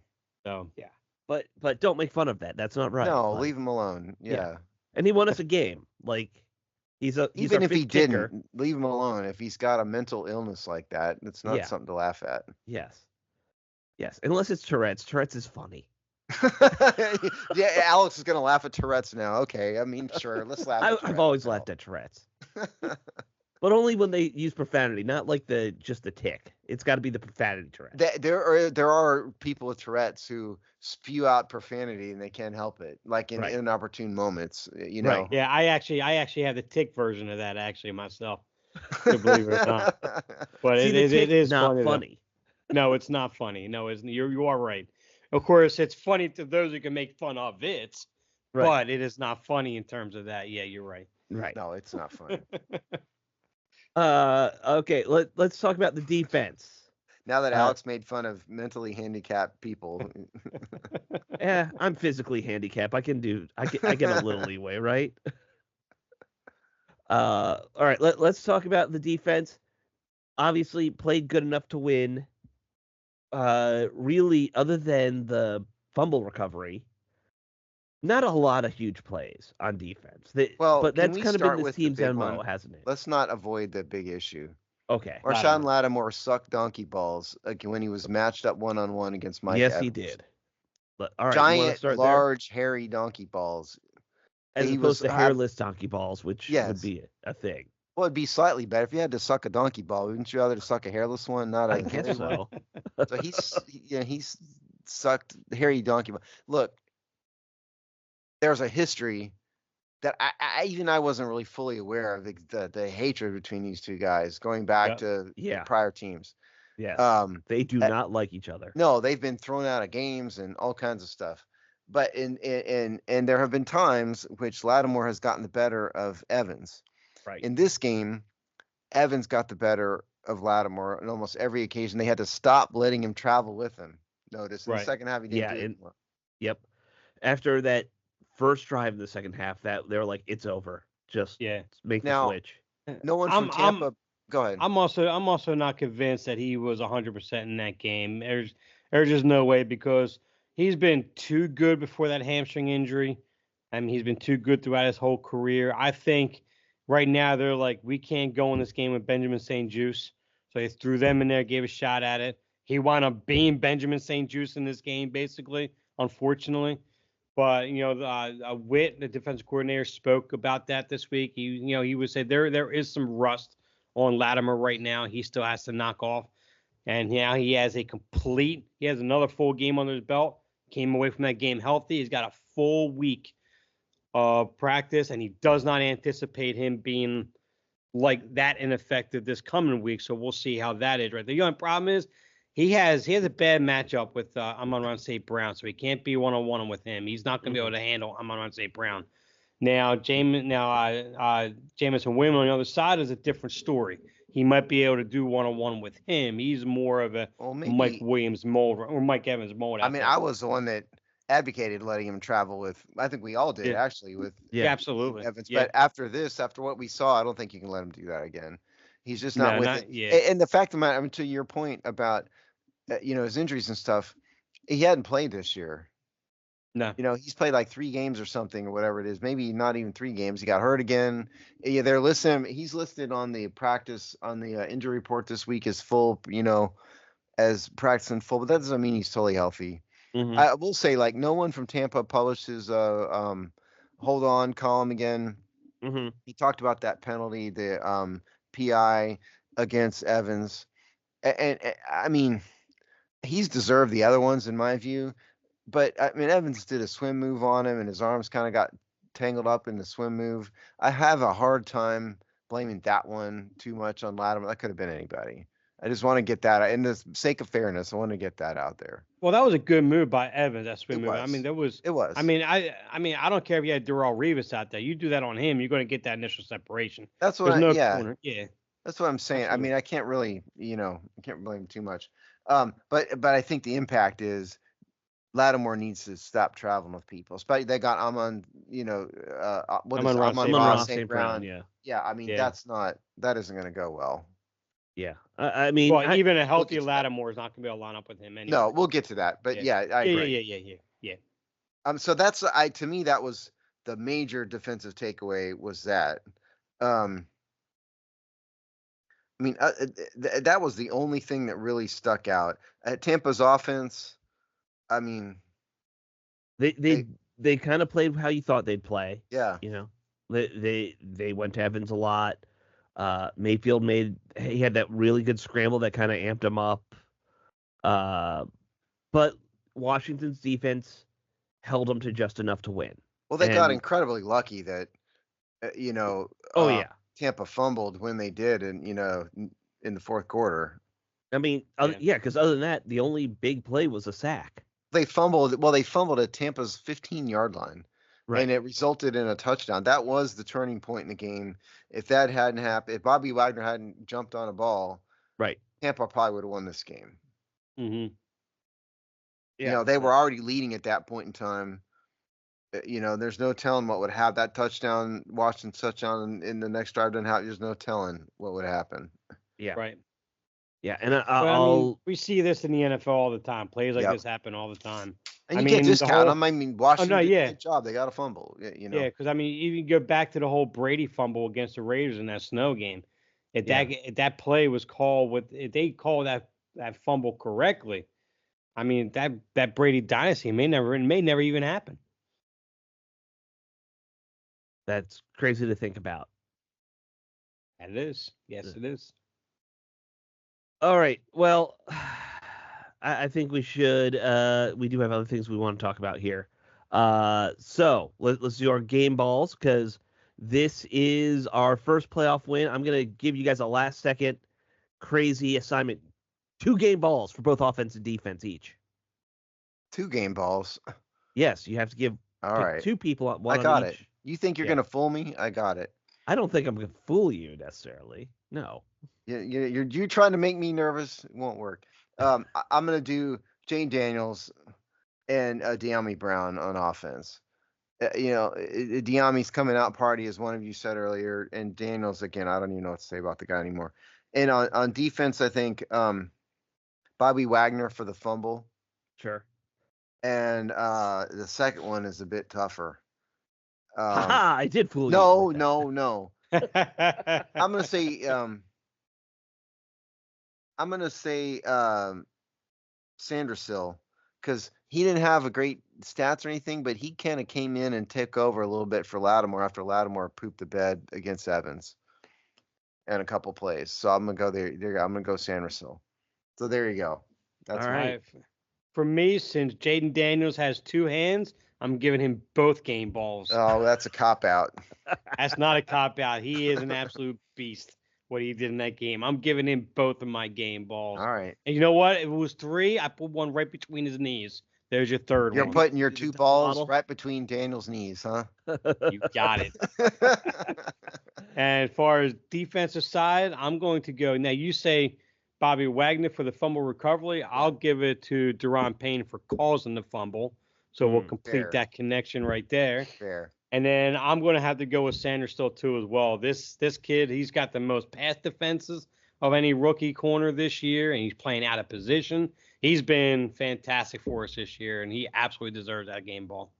So Yeah. But don't make fun of that. That's not right. No, Like, leave him alone. Yeah. and he won us a game. Like, he's our Even if he fifth kicker. didn't, leave him alone. If he's got a mental illness like that, it's not Yeah. something to laugh at. Yes. Yes. Unless it's Tourette's. Tourette's is funny. Yeah, Alex is gonna laugh at Tourette's now. Okay, I mean, sure, let's laugh. At I've always Tourette's laughed at Tourette's. But only when they use profanity, not like just the tick. It's got to be the profanity Tourette's. There are people with Tourette's who spew out profanity and they can't help it, like in Right. inopportune moments. You Right. know. yeah, I actually have the tick version of that actually myself. To believe it or not. But See, the it tick, is not funny. funny. No, it's not funny. No, you are right. Of course, it's funny to those who can make fun of it, Right. but it is not funny in terms of that. Yeah, you're right. Right. No, it's not funny. Okay, let's talk about the defense. Now that Alex made fun of mentally handicapped people, Yeah, I'm physically handicapped. I get a little leeway, right? All right, let's talk about the defense. Obviously played good enough to win. Really, other than the fumble recovery, not a lot of huge plays on defense. well, but can that's we kind of start been this with the team's big MO, one? hasn't it? Let's not avoid the big issue. Okay. Marshawn Lattimore sucked donkey balls when he was matched up one-on-one against Mike Yes, Evans. he did. But, all right, you wanna Giant, start large, hairy donkey balls. there? As he opposed was- to hairless donkey balls, which Yes. would be a thing. Well, it'd be slightly better if you had to suck a donkey ball. Wouldn't you rather suck a hairless one, not a I guess hairy one? so. So he's sucked hairy donkey ball. Look, there's a history that I wasn't really fully aware of the hatred between these two guys going back to Yeah. prior teams. Yes. They do uh, not like each other. No, they've been thrown out of games and all kinds of stuff. But and there have been times which Lattimore has gotten the better of Evans. Right. In this game, Evans got the better of Lattimore on almost every occasion. They had to stop letting him travel with them. Notice in the Right. second half he didn't Yeah, do it and- anymore. Yep. After that first drive in the second half, that they were like, it's over. Just Yeah. make the Now- switch. No one from Tampa. Go ahead. I'm also not convinced that he was 100% in that game. There's just no way because he's been too good before that hamstring injury. I mean, he's been too good throughout his whole career. I think right now they're like, we can't go in this game with Benjamin St. Juice. So they threw them in there, gave a shot at it. He wound up being Benjamin St. Juice in this game, basically, unfortunately. But Witt, the defensive coordinator, spoke about that this week. He would say there is some rust on Lattimore right now. He still has to knock off, and now he has another full game under his belt. Came away from that game healthy. He's got a full week practice, and he does not anticipate him being like that ineffective this coming week. So we'll see how that is. Right. The only problem is he has a bad matchup with Amon-Ra St. Brown, so he can't be 1-on-1 with him. He's not going to be able to handle Amon-Ra St. Brown. Now, Jamison Williams on the other side is a different story. He might be able to do 1-on-1 with him. He's more of a Mike Williams mold or Mike Evans mold. I mean, I was the one that advocated letting him travel with. I think we all did actually with absolutely Evans. But after what we saw, I don't think you can let him do that again. He's just not with it. Yeah. And the fact of the matter, I mean, to your point about his injuries and stuff, he hadn't played this year. No. He's played like 3 games or something or whatever it is. Maybe not even 3 games. He got hurt again. Yeah, they're listing him. He's listed on the injury report this week as full, as practicing full, but that doesn't mean he's totally healthy. Mm-hmm. I will say, like, no one from Tampa published his hold on column again. Mm-hmm. He talked about that penalty, the PI against Evans. And I mean, he's deserved the other ones in my view. But I mean, Evans did a swim move on him, and his arms kind of got tangled up in the swim move. I have a hard time blaming that one too much on Latimer. That could have been anybody. I just want to get that, in the sake of fairness, I want to get that out there. Well, that was a good move by Evans. That swim move. Was. I mean, that was. It was. I mean, I don't care if you had Darrelle Revis out there. You do that on him, you're going to get that initial separation. That's what. Corner. Yeah. That's what I'm saying. Absolutely. I mean, I can't really, I can't blame him too much. But I think the impact is Lattimore needs to stop traveling with people. Especially they got Amon, Amon-Ra St. Brown. Yeah. I mean, that isn't going to go well. Yeah. I mean, even a healthy Lattimore is not going to be able to line up with him anyway. No, we'll get to that. But I agree. Yeah. So that's to me that was the major defensive takeaway was that. I mean, that was the only thing that really stuck out. Tampa's offense, I mean, they kind of played how you thought they'd play. Yeah. They went to Evans a lot. Mayfield he had that really good scramble that kind of amped him up. But Washington's defense held them to just enough to win. Well, they got incredibly lucky that, Tampa fumbled when they did, and in the fourth quarter. I mean, because other than that, the only big play was a sack. They fumbled. Well, they fumbled at Tampa's 15-yard line, right, and it resulted in a touchdown. That was the turning point in the game. If that hadn't happened, if Bobby Wagner hadn't jumped on a ball, right, Tampa probably would have won this game. Mm-hmm. Yeah, they were already leading at that point in time. There's no telling what would happen. That touchdown, Washington's touchdown in the next drive didn't happen. There's no telling what would happen. Yeah. Right. Yeah, and we see this in the NFL all the time. Plays like this happen all the time. And you can't discount them. I mean, Washington did a good job. They got a fumble. Yeah, because I mean, even go back to the whole Brady fumble against the Raiders in that snow game. If that play was called if they call that fumble correctly, I mean that Brady dynasty may never even happen. That's crazy to think about. It is. Yes, it is. All right. Well, I think we should. We do have other things we want to talk about here. So let's do our game balls because this is our first playoff win. I'm gonna give you guys a last second crazy assignment. 2 game balls for both offense and defense each. 2 game balls. Yes, you have to give. All right. 2 people one. I got on it. each. You think you're gonna fool me? I got it. I don't think I'm gonna fool you necessarily. No. You're trying to make me nervous. It won't work. I'm gonna do Jane Daniels and De'Ami Brown on offense. De'Ami's coming out party, as one of you said earlier, and Daniels again. I don't even know what to say about the guy anymore. And on defense, I think Bobby Wagner for the fumble. Sure. And the second one is a bit tougher. I did fool you. No. I'm gonna say Sandersill, because he didn't have a great stats or anything, but he kind of came in and took over a little bit for Lattimore after Lattimore pooped the bed against Evans and a couple plays. So I'm gonna go there. I'm gonna go Sandersill. So there you go. That's all right. For me, since Jaden Daniels has 2 hands, I'm giving him both game balls. Oh, that's a cop out. That's not a cop out. He is an absolute beast. What he did in that game. I'm giving him both of my game balls. All right. And you know what? If it was 3, I put one right between his knees. There's your third You're one. putting your Is it 2 the balls model? right between Daniel's knees, huh? You got it. And as far as defensive side, I'm going to go. Now, you say Bobby Wagner for the fumble recovery. I'll give it to Deron Payne for causing the fumble. So we'll complete Fair. that connection right there. Fair. And then I'm going to have to go with Sanders still, too, as well. This kid, he's got the most pass defenses of any rookie corner this year, and he's playing out of position. He's been fantastic for us this year, and he absolutely deserves that game ball.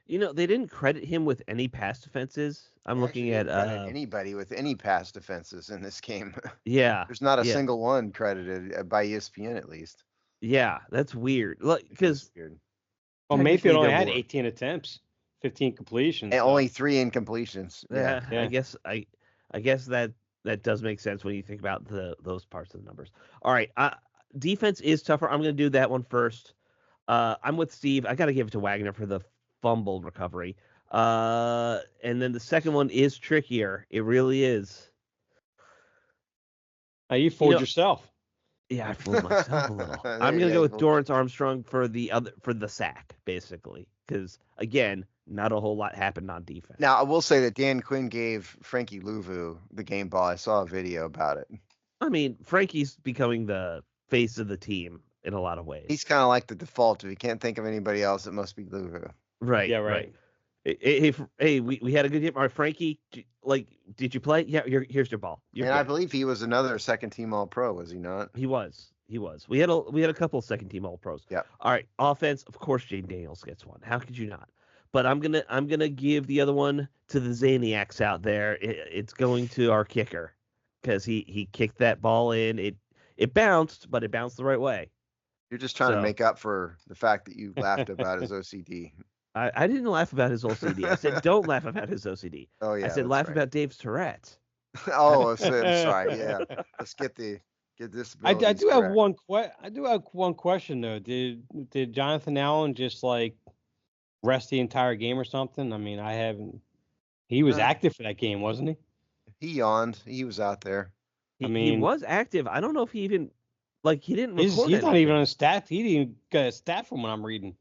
You know, they didn't credit him with any pass defenses. I'm They looking actually at didn't credit anybody with any pass defenses in this game. yeah, There's not a yeah, single one credited by ESPN, at least. yeah. That's weird. Look, because It's weird. Well, technically Mayfield only they're had more- 18 attempts, 15 completions. And so- only 3 incompletions. Yeah. I Yeah. guess I guess that does make sense when you think about those parts of the numbers. All right, defense is tougher. I'm going to do that one first. I'm with Steve. I got to give it to Wagner for the fumble recovery. And then the second one is trickier. It really is. You fooled know- yourself. Yeah, I fooled myself a little. There I'm you gonna go, go with fool. Dorrance Armstrong for the sack, basically, because again, not a whole lot happened on defense. Now, I will say that Dan Quinn gave Frankie Louvu the game ball. I saw a video about it. I mean, Frankie's becoming the face of the team in a lot of ways. He's kind of like the default. If you can't think of anybody else, it must be Louvu. Right. Yeah, right. Hey, we had a good game. All right, Frankie, did you play? Yeah, here's your ball. You're And I good. believe he was another second team All Pro, was he not? He was. We had a couple of second team All Pros. Yep. All right, offense. Of course, Jane Daniels gets one. How could you not? But I'm gonna give the other one to the Zaniacs out there. It's going to our kicker because he kicked that ball in. It bounced, but it bounced the right way. You're just trying to So- make up for the fact that you laughed about his OCD. I didn't laugh about his OCD. I said don't laugh about his OCD. Oh yeah. I said that's laugh right. about Dave's Tourette's. Oh, I'm sorry. Yeah. Let's get this. I do have one question though. Did Jonathan Allen just like rest the entire game or something? I mean, I haven't. He was No. active for that game, wasn't he? He yawned. He was out there. He, I he mean- was active. I don't know if he even he didn't He's record not even anything. on a stat. He didn't get a stat from what I'm reading.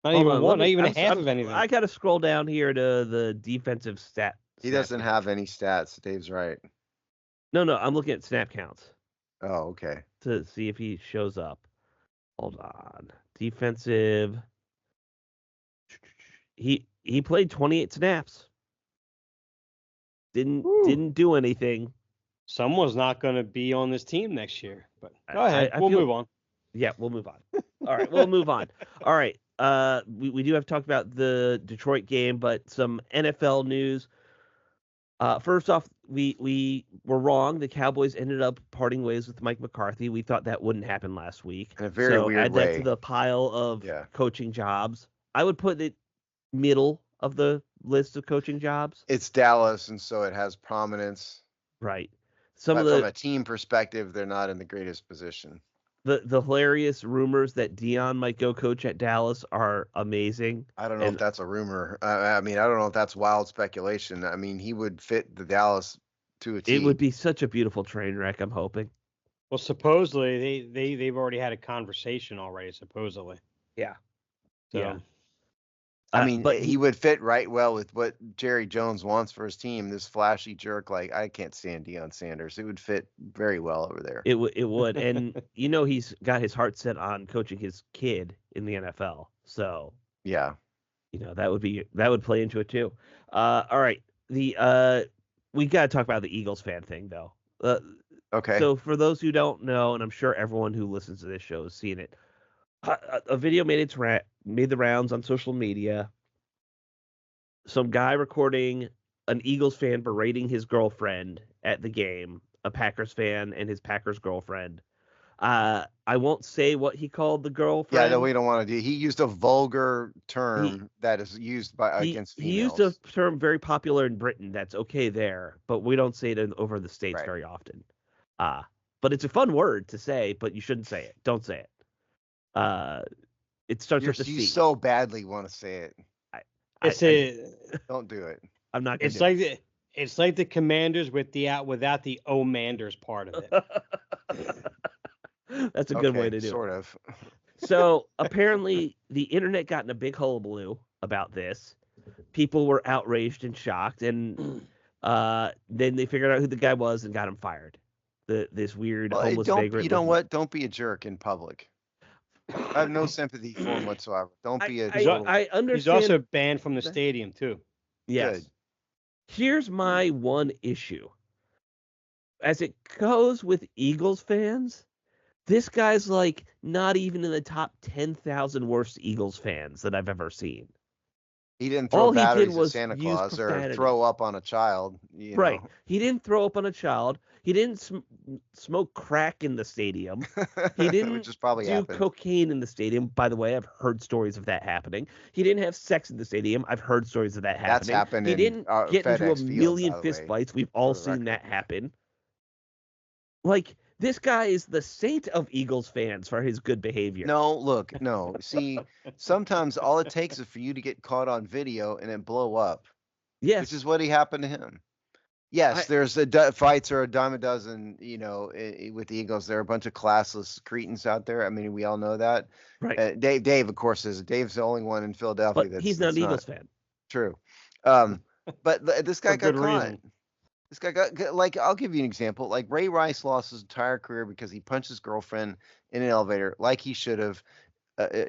Not Hold even on, one. let Not me- even I'm- half I'm- of anything. I got to scroll down here to the defensive stat. He snap doesn't count. have any stats. Dave's right. No, I'm looking at snap counts Oh, okay. to see if he shows up. Hold on. Defensive. He played 28 snaps. Whew. Didn't do anything. Someone's not going to be on this team next year. But go I- ahead. I We'll feel- move on. Yeah, we'll move on. All right, we'll move on. All right. We do have to talk about the Detroit game, but some NFL news. First off, we were wrong. The Cowboys ended up parting ways with Mike McCarthy. We thought that wouldn't happen last week. In a very so weird add that way. to the pile of Yeah. coaching jobs. I would put it middle of the list of coaching jobs. It's Dallas, and so it has prominence. Right. Some But of from the a team perspective, they're not in the greatest position. the hilarious rumors that Dion might go coach at Dallas are amazing. I don't know And- if that's a rumor. I mean, I don't know if that's wild speculation. I mean, he would fit the Dallas to a T. It would be such a beautiful train wreck, I'm hoping. Well, supposedly they've already had a conversation already. Supposedly. Yeah. So, Yeah. I mean, but he would fit right well with what Jerry Jones wants for his team. This flashy jerk, like I can't stand Deion Sanders. It would fit very well over there. it would, and he's got his heart set on coaching his kid in the NFL. So Yeah. that would play into it too. All right, we got to talk about the Eagles fan thing though. Okay. So for those who don't know, and I'm sure everyone who listens to this show has seen it, a video made the rounds on social media. Some guy recording an Eagles fan berating his girlfriend at the game, a Packers fan and his Packers girlfriend. I won't say what he called the girlfriend. yeah, no, we don't want to do. He used a vulgar term that is used by against he females. used a term very popular in Britain that's okay there, but we don't say it over the States Right. very often. But it's a fun word to say, but you shouldn't say it. Don't say it. It starts with the You C. so badly want to say it. Don't do it. I'm not going It's to. like it's like the Commanders without the Omanders part of it. That's a good way to do sort it. of. So apparently, the internet got in a big hullabaloo about this. People were outraged and shocked, and then they figured out who the guy was and got him fired. This weird Well, homeless vagrant. you know what? Don't be a jerk in public. I have no sympathy for him whatsoever. Don't be a total. I understand. He's also banned from the stadium too. Yes. Good. Here's my one issue. As it goes with Eagles fans, this guy's like not even in the top 10,000 worst Eagles fans that I've ever seen. He didn't throw batteries at Santa Claus or throw up on a child. Right. He didn't throw up on a child. He didn't smoke crack in the stadium. He didn't Which is probably do cocaine in the stadium. By the way, I've heard stories of that happening. He didn't have sex in the stadium. I've heard stories of that happening. That's happened. He didn't get into a million fist fights. We've all seen that happen. Like, this guy is the saint of Eagles fans for his good behavior. No. See, sometimes all it takes is for you to get caught on video and it blow up. Yes. Which is what happened to him. Yes, there's fights are a dime a dozen, with the Eagles. There are a bunch of classless cretins out there. I mean, we all know that. Right. Dave, of course, is. Dave's the only one in Philadelphia but he's not an Eagles fan. True. But this guy got caught. Reason. This guy got, like, I'll give you an example. Like, Ray Rice lost his entire career because he punched his girlfriend in an elevator, like he should have, but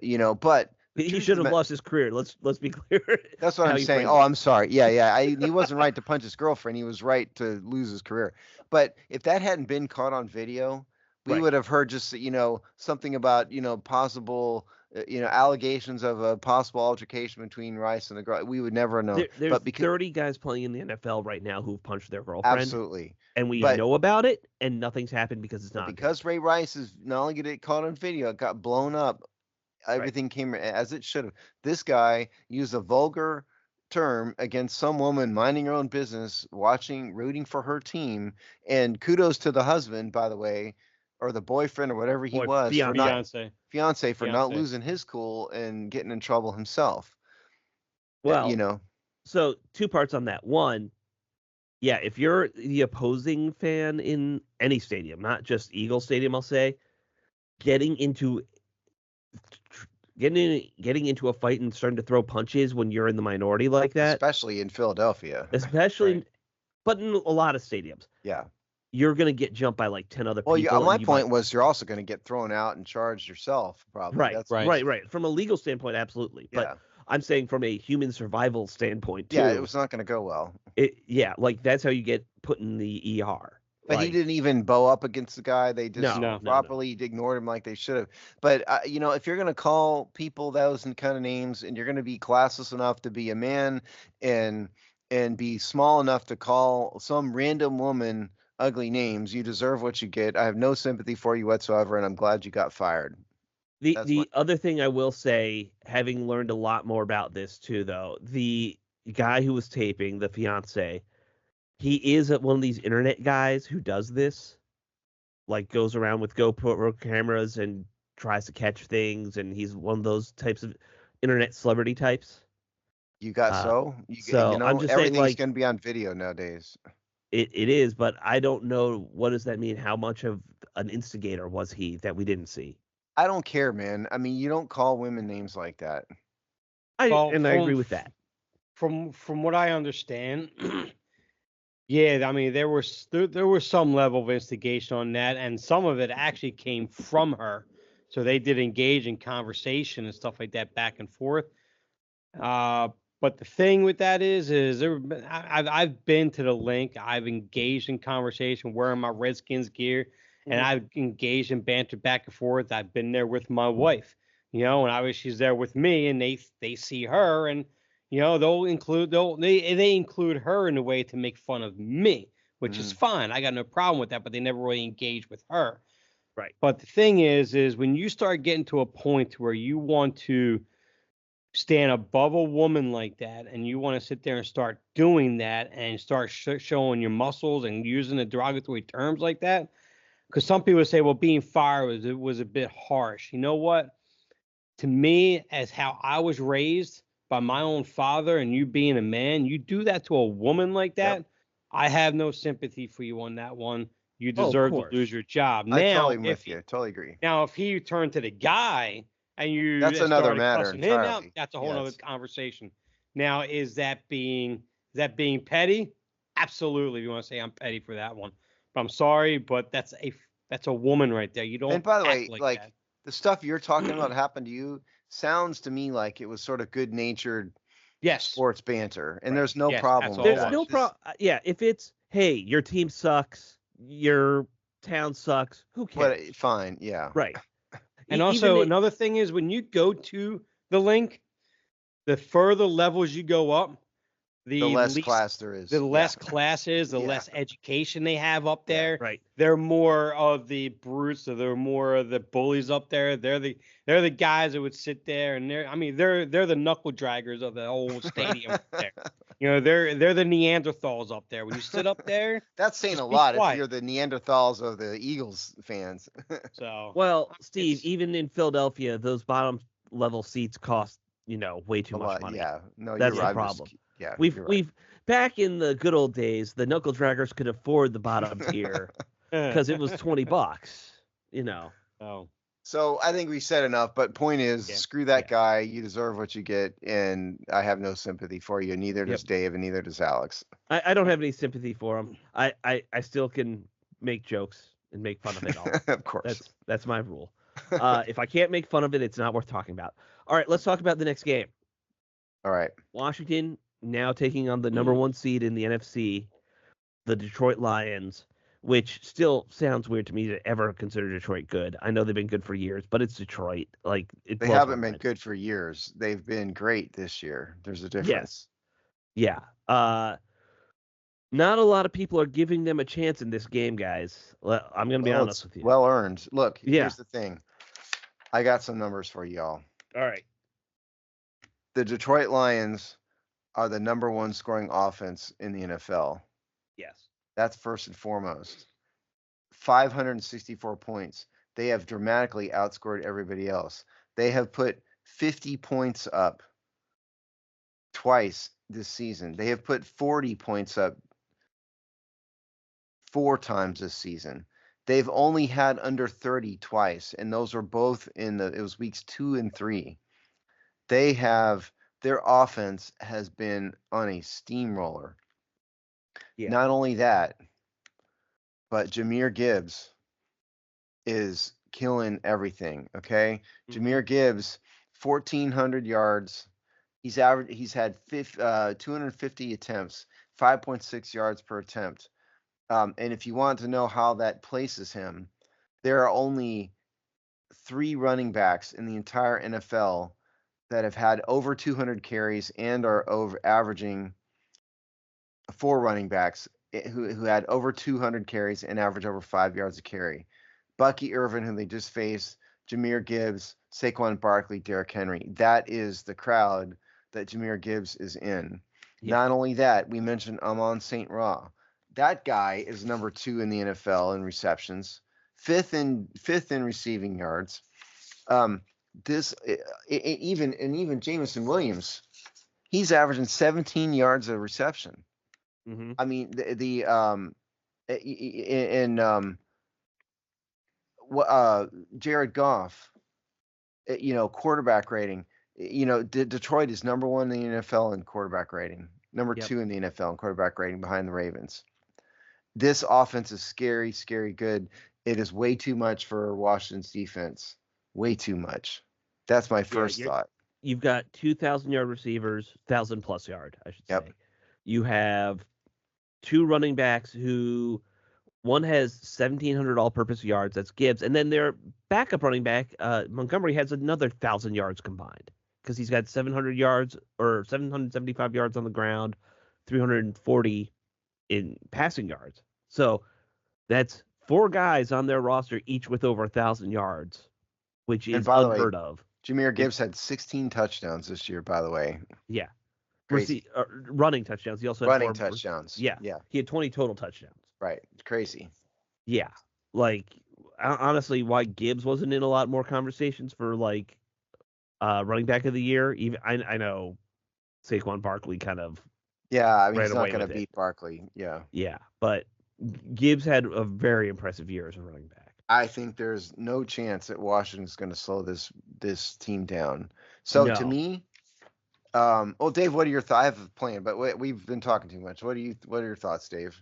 he should have lost his career. Let's be clear. That's what I'm saying. Oh, I'm sorry. Yeah. He wasn't right to punch his girlfriend. He was right to lose his career. But if that hadn't been caught on video, we would have heard just, something about, possible, allegations of a possible altercation between Rice and the girl. We would never know. There's 30 guys playing in the NFL right now who've punched their girlfriend. Absolutely. And we know about it, and nothing's happened because it's not. Because Ray Rice is not only getting caught on video, it got blown up. Everything came as it should have. This guy used a vulgar term against some woman minding her own business, rooting for her team. And kudos to the husband, by the way, or the boyfriend or whatever he was. Fiance for not losing his cool and getting in trouble himself. Well, so two parts on that. One, yeah, if you're the opposing fan in any stadium, not just Eagle Stadium, I'll say, getting into a fight and starting to throw punches when you're in the minority like that, especially in Philadelphia, but in a lot of stadiums, you're gonna get jumped by like 10 other people. Well, my point was you're also going to get thrown out and charged yourself, probably. Right. From a legal standpoint, absolutely. But I'm saying from a human survival standpoint too. Yeah, it was not going to go well. Like that's how you get put in the ER. But he didn't even bow up against the guy. They just properly ignored him like they should have. But, if you're going to call people those kind of names and you're going to be classless enough to be a man and be small enough to call some random woman ugly names, you deserve what you get. I have no sympathy for you whatsoever, and I'm glad you got fired. The other thing I will say, having learned a lot more about this too, though, the guy who was taping, the fiance, he is one of these internet guys who does this, like goes around with GoPro cameras and tries to catch things, and he's one of those types of internet celebrity types. I'm just everything's saying, like, going to be on video nowadays. It is, but I don't know, what does that mean? How much of an instigator was he that we didn't see? I don't care, man. I mean, you don't call women names like that. I agree with that. From what I understand. Yeah, I mean, there was some level of instigation on that, and some of it actually came from her. So they did engage in conversation and stuff like that back and forth. But the thing with that is I've been to the link. I've engaged in conversation wearing my Redskins gear, and I've engaged in banter back and forth. I've been there with my wife, and she's there with me, and they see her, and they include her in a way to make fun of me, which is fine. I got no problem with that, but they never really engage with her. Right. But the thing is when you start getting to a point where you want to stand above a woman like that, and you want to sit there and start doing that and start showing your muscles and using the derogatory terms like that, because some people say, well, being fired was a bit harsh. You know what? to me, as how I was raised by my own father and you being a man, you do that to a woman like Yep. that, I have no sympathy for you on that one. You Oh, of deserve to course. lose your job. I Now, totally am with you. Totally agree. if he turned to the guy and you That's another started matter cussing him out, entirely. that's a whole other Yes. conversation. Now, is that being petty? Absolutely. If you want to say I'm petty for that one, but I'm sorry, but that's a woman right there. You And don't by the act way, like like that. the stuff you're talking about happened to you sounds to me like it was sort of good-natured Yes. sports banter, and Right. there's no Yes, problem that's with all it There's that. no was. problem. Yeah, if it's hey, your team sucks, your town sucks, who But cares? fine, yeah. Right. And Even also it, another thing is when you go to the link, the further levels you go up, The the less least class there is. the Yeah. less classes, the Yeah. less education they have up Yeah. there. right. They're more of the brutes, or they're more of the bullies up there. They're the guys that would sit there and they're the knuckle draggers of the whole stadium up there. They're the Neanderthals up there. When you sit up there, That's saying a just be lot if quiet. you're the Neanderthals of the Eagles fans. So Well, Steve, it's even in Philadelphia, those bottom level seats cost, way too A much lot. money. Yeah. No, you're That's right. the I'm just, problem. yeah, We've you're right. we've back in the good old days, the knuckle draggers could afford the bottom tier because it was $20. oh So I think we said enough, but point is, yeah. screw that Yeah. guy. You deserve what you get, and I have no sympathy for you. Neither does Yep. Dave, and neither does Alex. I don't have any sympathy for him. I still can make jokes and make fun of it all. Of course. That's my rule. If I can't make fun of it, it's not worth talking about. All right, let's talk about the next game. All right. Washington now taking on the number one seed in the NFC, the Detroit Lions, which still sounds weird to me to ever consider Detroit good. I know they've been good for years, but it's Detroit. Like it They blows haven't my been mind. good for years. They've been great this year. There's a difference. Yes. Yeah. Not a lot of people are giving them a chance in this game, guys. I'm going to be Well, honest it's with you. well earned. Look, Yeah. here's the thing. I got some numbers for y'all. All right. The Detroit Lions are the number one scoring offense in the NFL. Yes. That's first and foremost. 564 points. They have dramatically outscored everybody else. They have put 50 points up twice this season. They have put 40 points up 4 times this season. They've only had under 30 twice, and those were both it was weeks 2 and 3. Their offense has been on a steamroller. Yeah. Not only that, but Jahmyr Gibbs is killing everything. Okay, Jahmyr Gibbs, 1,400 yards. He's had 250 attempts, 5.6 yards per attempt. And if you want to know how that places him, there are only 3 running backs in the entire NFL that have had over 200 carries and are over averaging 4 running backs who had over 200 carries and average over 5 yards a carry. Bucky Irvin, who they just faced, Jahmyr Gibbs, Saquon Barkley, Derrick Henry. That is the crowd that Jahmyr Gibbs is in. Yeah. Not only that, we mentioned Amon St. Ra. That guy is number 2 in the NFL in receptions, fifth in receiving yards. Even Jameson Williams, he's averaging 17 yards a reception. Mm-hmm. I mean, Jared Goff, quarterback rating. Detroit is number 1 in the NFL in quarterback rating, number 2 in the NFL in quarterback rating behind the Ravens. This offense is scary, scary good. It is way too much for Washington's defense. Way too much. That's my first thought. You've got 2,000-yard receivers, 1,000+ yard, I should Yep. say. You have 2 running backs who one has 1,700 all-purpose yards. That's Gibbs, and then their backup running back, Montgomery, has another 1,000 yards combined because he's got 700 yards or 775 yards on the ground, 340 in passing yards. So that's 4 guys on their roster, each with over 1,000 yards, which is unheard of. Jahmyr Gibbs had 16 touchdowns this year, by the way. Yeah. Crazy. Running touchdowns. He also had running 4 touchdowns. Yeah. He had 20 total touchdowns. Right. Crazy. Yeah. Like, honestly, why Gibbs wasn't in a lot more conversations for, like, running back of the year. Even I know Saquon Barkley kind of Yeah, I mean, ran he's not away going to with it. beat Barkley. Yeah. Yeah, but Gibbs had a very impressive year as a running back. I think there's no chance that Washington's going to slow this team down. So to No. me, well, Dave, what are your thoughts? I have a plan, but we've been talking too much. What are your thoughts, Dave?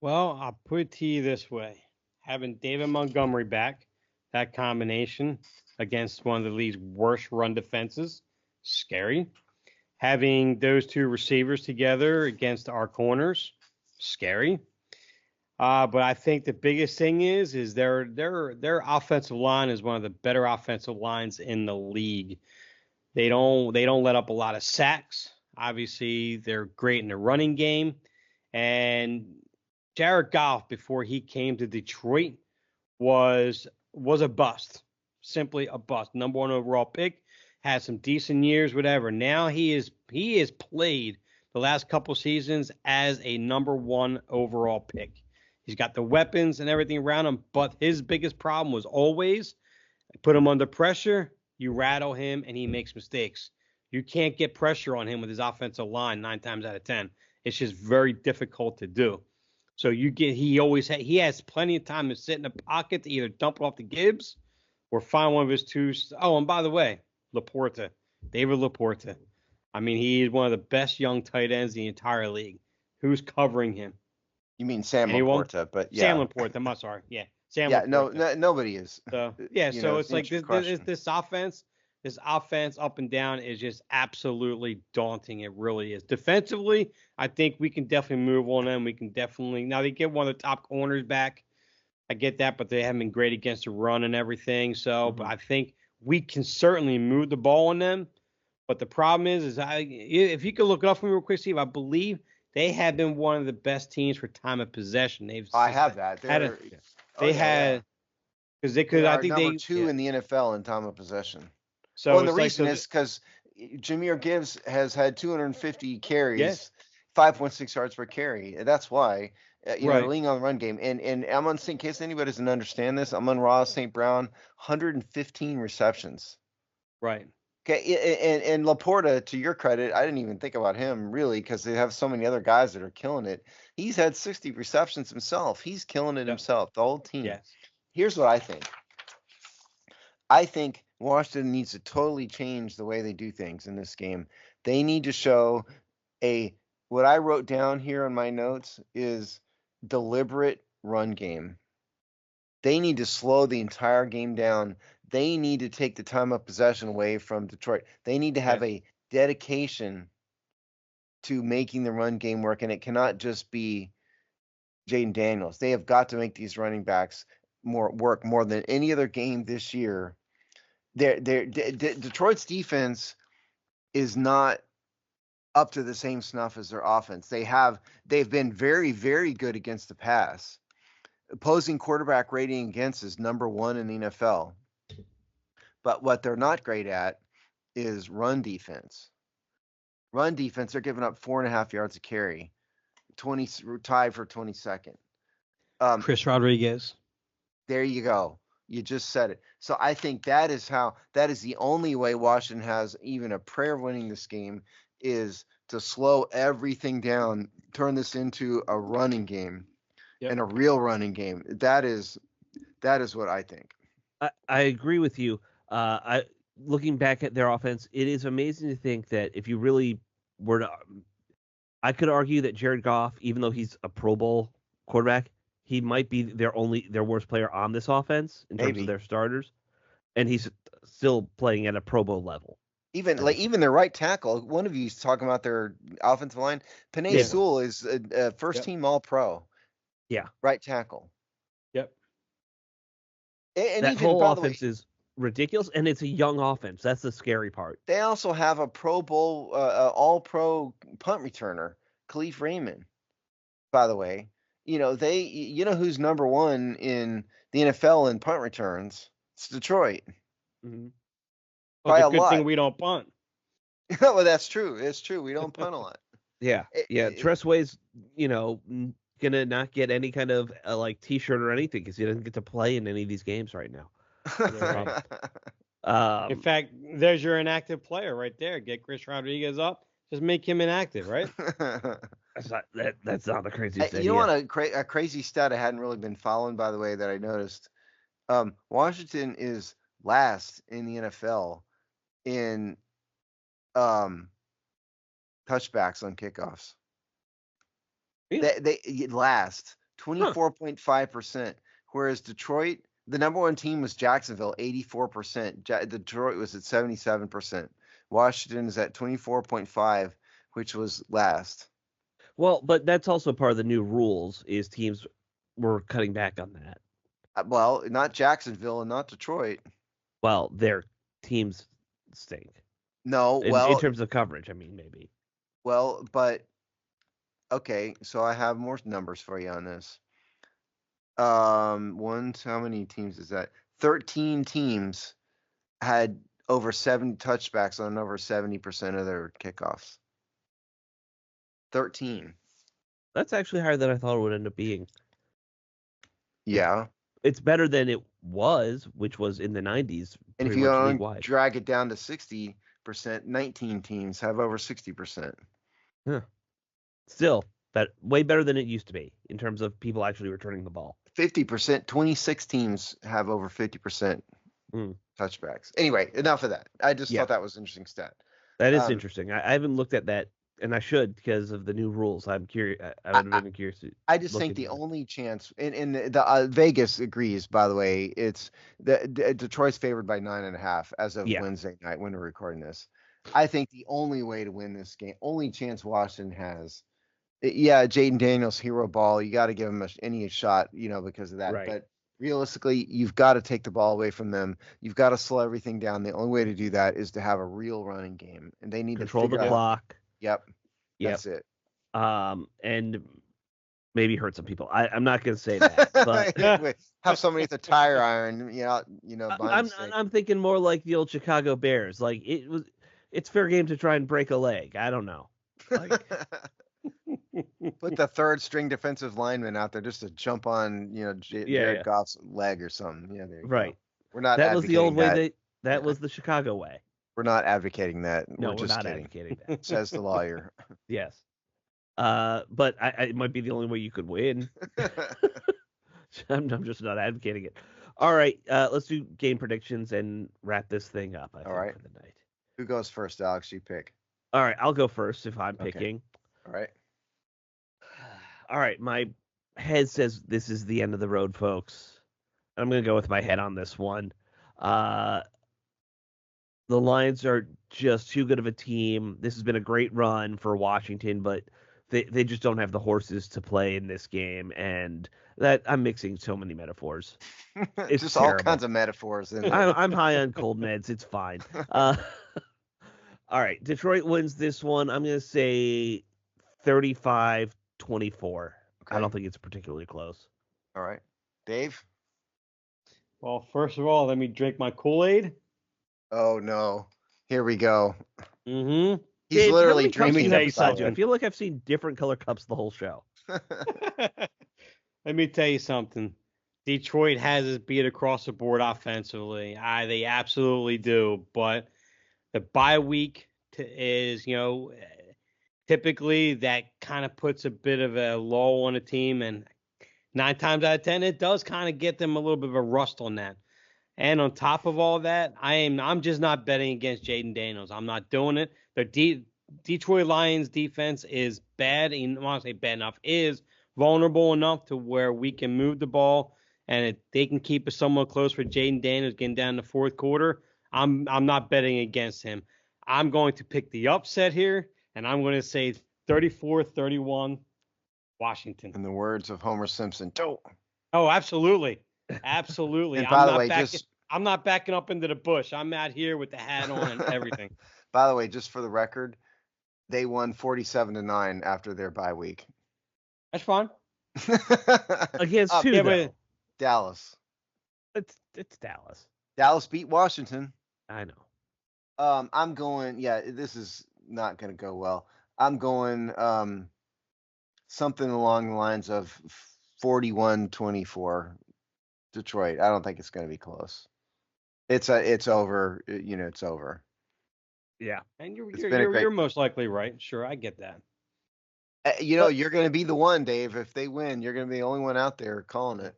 Well, I'll put it to you this way: having David Montgomery back, that combination against one of the league's worst run defenses, scary. Having those two receivers together against our corners, scary. But I think the biggest thing is their offensive line is one of the better offensive lines in the league. They don't let up a lot of sacks. Obviously, they're great in the running game. And Jared Goff, before he came to Detroit, was a bust. Simply a bust. Number one overall pick, had some decent years, whatever. Now he is played the last couple seasons as a number one overall pick. He's got the weapons and everything around him, but his biggest problem was always put him under pressure, you rattle him, and he makes mistakes. You can't get pressure on him with his offensive line 9 times out of 10. It's just very difficult to do. So he has plenty of time to sit in the pocket to either dump it off to Gibbs or find one of his two. Oh, and by the way, David Laporta. I mean, he is one of the best young tight ends in the entire league. Who's covering him? You mean Sam Anyone? Laporta, but Sam yeah, Laporta. I'm sorry. Yeah, Sam yeah, Laporta. nobody is. So yeah, You so know, it's like answer your question. this offense up and down is just absolutely daunting. It really is. Defensively, I think we can definitely move on them. We can definitely now they get one of the top corners back. I get that, but they haven't been great against the run and everything. So, but I think we can certainly move the ball on them. But the problem is if you could look it up for me real quick, Steve, I believe they have been one of the best teams for time of possession. I have that. had a, Oh, they yeah, yeah. had because they They could. I are think number they. two in the NFL in time of possession. So Well, and the it's like reason is because Jameer Gibbs has had 250 yeah, carries, 5.6 yards per carry. That's why, they're right. leaning on the run game. And in case anybody doesn't understand this, Amon-Ra St. Brown, 115 receptions. Right. Okay, and Laporta, to your credit, I didn't even think about him really because they have so many other guys that are killing it. He's had 60 receptions himself. He's killing it Yep. himself, the whole team. Yes. Here's what I think. I think Washington needs to totally change the way they do things in this game. They need to show what I wrote down here on my notes is deliberate run game. They need to slow the entire game down. They need to take the time of possession away from Detroit. They need to have a dedication to making the run game work, and it cannot just be Jaden Daniels. They have got to make these running backs work more than any other game this year. Detroit's defense is not up to the same snuff as their offense. They've been very, very good against the pass. Opposing quarterback rating against is number one in the NFL. But what they're not great at is run defense. Run defense, they're giving up 4.5 yards a carry, tied for 22nd. Chris Rodriguez. There you go. You just said it. So I think that is the only way Washington has even a prayer of winning this game is to slow everything down, turn this into a running game and a real running game. That is what I think. I agree with you. Looking back at their offense, it is amazing to think that if you really were to, I could argue that Jared Goff, even though he's a Pro Bowl quarterback, he might be their worst player on this offense in terms of their starters, and he's still playing at a Pro Bowl level. Even their right tackle. One of you is talking about their offensive line. Penei Sewell is a first team All Pro. Yeah, right tackle. Yep. And that even, whole by the way, offense is ridiculous, and it's a young offense. That's the scary part. They also have a Pro Bowl, All Pro punt returner, Khalif Raymond. By the way, you know who's number one in the NFL in punt returns? It's Detroit. Mm-hmm. By Well, a the good lot. thing we don't punt. Well, that's true. It's true. We don't punt a lot. Yeah. Tressway's, gonna not get any kind of T-shirt or anything because he doesn't get to play in any of these games right now. In fact, there's your inactive player right there. Get Chris Rodriguez up. Just make him inactive, right? That's not the craziest You know idea. what? A crazy stat I hadn't really been following, by the way, that I noticed. Washington is last in the NFL in touchbacks on kickoffs. Really? They last 24.5%, whereas Detroit, the number one team was Jacksonville, 84%. Detroit was at 77%. Washington is at 24.5, which was last. Well, but that's also part of the new rules is teams were cutting back on that. Well, not Jacksonville and not Detroit. Well, their teams stink. No, In terms of coverage, I mean, maybe. but okay, so I have more numbers for you on this. How many teams is that? 13 teams had over 70 touchbacks on over 70% of their kickoffs. 13. That's actually higher than I thought it would end up being. Yeah. It's better than it was, which was in the 90s, And if pretty you much want to league-wide. drag it down to 60%, 19 teams have over 60%. Huh. Still, way better than it used to be in terms of people actually returning the ball. 50%, 26 teams have over 50% Mm. touchbacks. Anyway, enough of that. I just Yeah. thought that was an interesting stat. That is interesting. I haven't looked at that, and I should because of the new rules. I'm curious. I would have been curious. I just look think the into that. only chance, and the Vegas agrees, by the way, it's Detroit's favored by 9.5 as of Yeah. Wednesday night when we're recording this. I think the only way to win this game, only chance Washington has, yeah, Jaden Daniels hero ball. You got to give him any shot, because of that. Right. But realistically, you've got to take the ball away from them. You've got to slow everything down. The only way to do that is to have a real running game, and they need Control to the figure out. clock. Yep. Yep. That's it. And maybe hurt some people. I'm not going to say that, but have somebody with a tire iron, I'm thinking more like the old Chicago Bears. Like it's fair game to try and break a leg. I don't know. Like, put the third string defensive lineman out there just to jump on, Jared Goff's leg or something. Yeah, there you right. go. We're not. That was the old that. way. That was the Chicago way. We're not advocating that. No, we're just not kidding. advocating that. Says the lawyer. Yes. But it might be the only way you could win. I'm just not advocating it. All right, let's do game predictions and wrap this thing up. I think right. for the night. Who goes first, Alex? You pick. All right, I'll go first if I'm picking. All right. All right, my head says this is the end of the road, folks. I'm going to go with my head on this one. The Lions are just too good of a team. This has been a great run for Washington, but they just don't have the horses to play in this game. And that I'm mixing so many metaphors. It's just terrible. All kinds of metaphors. I'm high on cold meds. It's fine. All right, Detroit wins this one. I'm going to say 35-24. Okay. I don't think it's particularly close. All right. Dave? Well, first of all, let me drink my Kool-Aid. Oh, no. Here we go. Mm-hmm. He's Dave, literally drinking beside you. I feel like I've seen different color cups the whole show. Let me tell you something. Detroit has us beat across the board offensively. They absolutely do. But the bye week is, typically that kind of puts a bit of a lull on a team. And 9 times out of 10, it does kind of get them a little bit of a rust on that. And on top of all that, I'm just not betting against Jaden Daniels. I'm not doing it. The Detroit Lions defense is bad. I want to say bad enough, is vulnerable enough to where we can move the ball and they can keep it somewhat close for Jaden Daniels getting down in the fourth quarter. I'm not betting against him. I'm going to pick the upset here, and I'm going to say 34-31 Washington. In the words of Homer Simpson. Oh, absolutely. Absolutely. And by the way, I'm not backing up into the bush. I'm out here with the hat on and everything. By the way, just for the record, they won 47-9 after their bye week. That's fine. Against who? Though? Dallas. It's Dallas. Dallas beat Washington. I know. I'm going. Yeah, this is not going to go well. I'm going something along the lines of 41-24. Detroit. I don't think it's going to be close. It's over. It's over. Yeah. And It's been a great. you're most likely right. Sure, I get that. But You're going to be the one, Dave. If they win, you're going to be the only one out there calling it.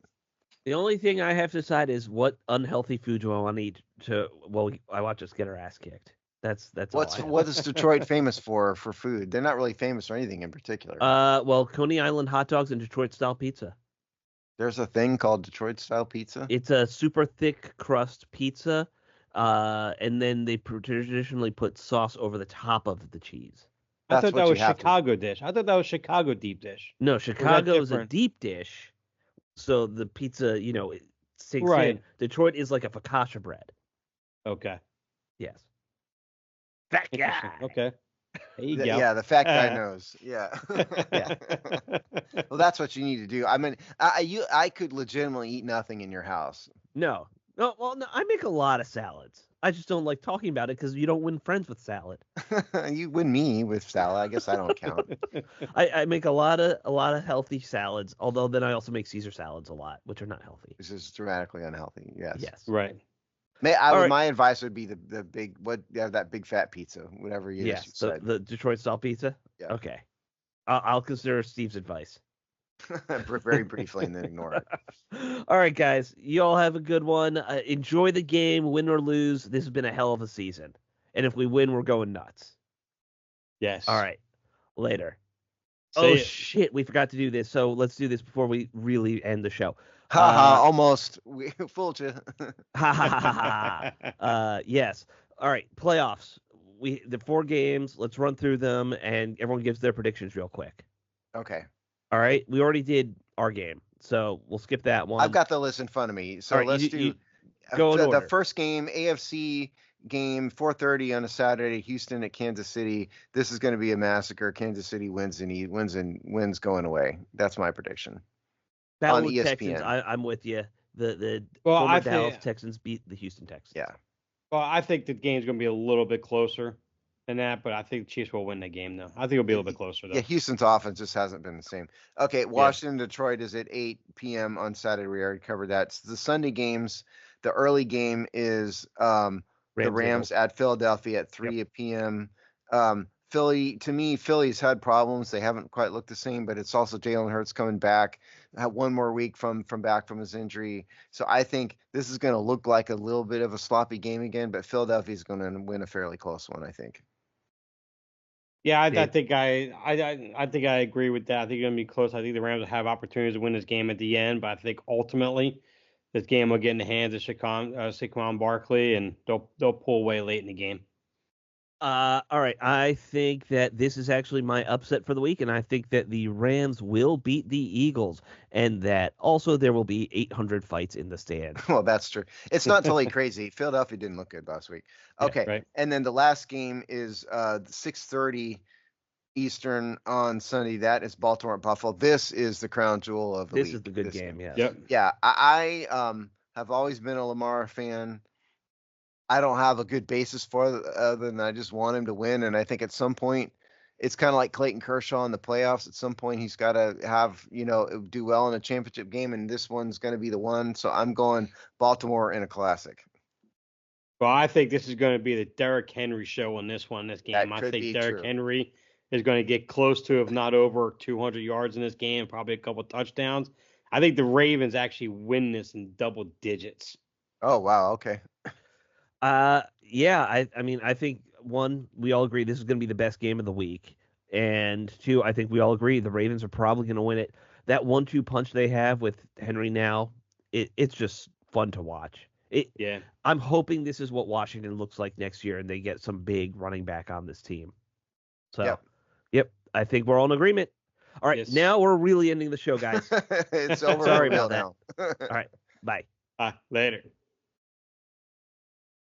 the only thing I have to decide is what unhealthy food do I want to eat I watch us get our ass kicked. That's all I have. What is Detroit famous for food? They're not really famous for anything in particular. Coney Island hot dogs and Detroit style pizza. There's a thing called Detroit style pizza. It's a super thick crust pizza, and then they traditionally put sauce over the top of the cheese. I That's thought that what you was have to. Chicago dish. I thought that was Chicago deep dish. No, Chicago is a different? deep dish, so the pizza, it sinks in. Right. Detroit is like a focaccia bread. Okay. Yes. Fat guy. Interesting. Okay. There you go. Yeah, the fat guy knows. Yeah. Yeah. Well, that's what you need to do. I mean, I could legitimately eat nothing in your house. No. No, well, no, I make a lot of salads. I just don't like talking about it because you don't win friends with salad. You win me with salad. I guess I don't count. I make a lot of healthy salads, although then I also make Caesar salads a lot, which are not healthy. This is dramatically unhealthy. Yes. Yes. Right. My advice would be the big that big fat pizza, whatever you Yes. said. The Detroit style pizza. Yeah. Okay. I'll consider Steve's advice. Very briefly and then ignore it. All right, guys. You all have a good one. Enjoy the game, win or lose. This has been a hell of a season. And if we win, we're going nuts. Yes. All right. Later. Say it. Shit. We forgot to do this. So let's do this before we really end the show. Haha, almost. We fooled you. Ha ha ha ha. Yes. All right. Playoffs. The 4 games. Let's run through them, and everyone gives their predictions real quick. Okay. All right. We already did our game, so we'll skip that one. I've got the list in front of me. So All right, let's do go in the order. first game, AFC game, 4:30 on a Saturday, Houston at Kansas City. This is going to be a massacre. Kansas City wins going away. That's my prediction. Battle on of ESPN. Texans. I'm with you. The Well, former I Dallas think- Texans beat the Houston Texans. Yeah. Well, I think the game's going to be a little bit closer than that, but I think the Chiefs will win the game, though. I think it'll be a little bit closer, though. Yeah, Houston's offense just hasn't been the same. Okay, Washington, Detroit is at 8 p.m. on Saturday. We already covered that. The Sunday games, the early game is the Rams at Philadelphia at 3 p.m. Philly's had problems. They haven't quite looked the same, but it's also Jalen Hurts coming back. One more week from his injury. So I think this is going to look like a little bit of a sloppy game again, but Philadelphia's going to win a fairly close one, I think. Yeah, I think I agree with that. I think it's going to be close. I think the Rams will have opportunities to win this game at the end, but I think ultimately this game will get in the hands of Saquon Barkley, and they'll pull away late in the game. All right. I think that this is actually my upset for the week, and I think that the Rams will beat the Eagles, and that also there will be 800 fights in the stand. Well, that's true. It's not totally crazy. Philadelphia didn't look good last week. Okay, Yeah, right. And then the last game is 6:30 Eastern on Sunday. That is Baltimore at Buffalo. This is the crown jewel of the week. This is the good game, yes. Yep. Yeah, I have always been a Lamar fan. I don't have a good basis for it other than I just want him to win. And I think at some point, it's kind of like Clayton Kershaw in the playoffs. At some point, he's got to do well in a championship game, and this one's going to be the one. So I'm going Baltimore in a classic. Well, I think this is going to be the Derrick Henry show in this game. That I could think be Derrick true. Henry is going to get close to, if not over, 200 yards in this game, probably a couple touchdowns. I think the Ravens actually win this in double digits. Oh, wow. Okay. Yeah, I mean, I think, one, we all agree this is going to be the best game of the week. And two, I think we all agree the Ravens are probably going to win it. That 1-2 punch they have with Henry now, it's just fun to watch. Yeah. I'm hoping this is what Washington looks like next year, and they get some big running back on this team. So, yep, I think we're all in agreement. All right, now we're really ending the show, guys. It's over. Sorry about that. now. All right, bye. Later.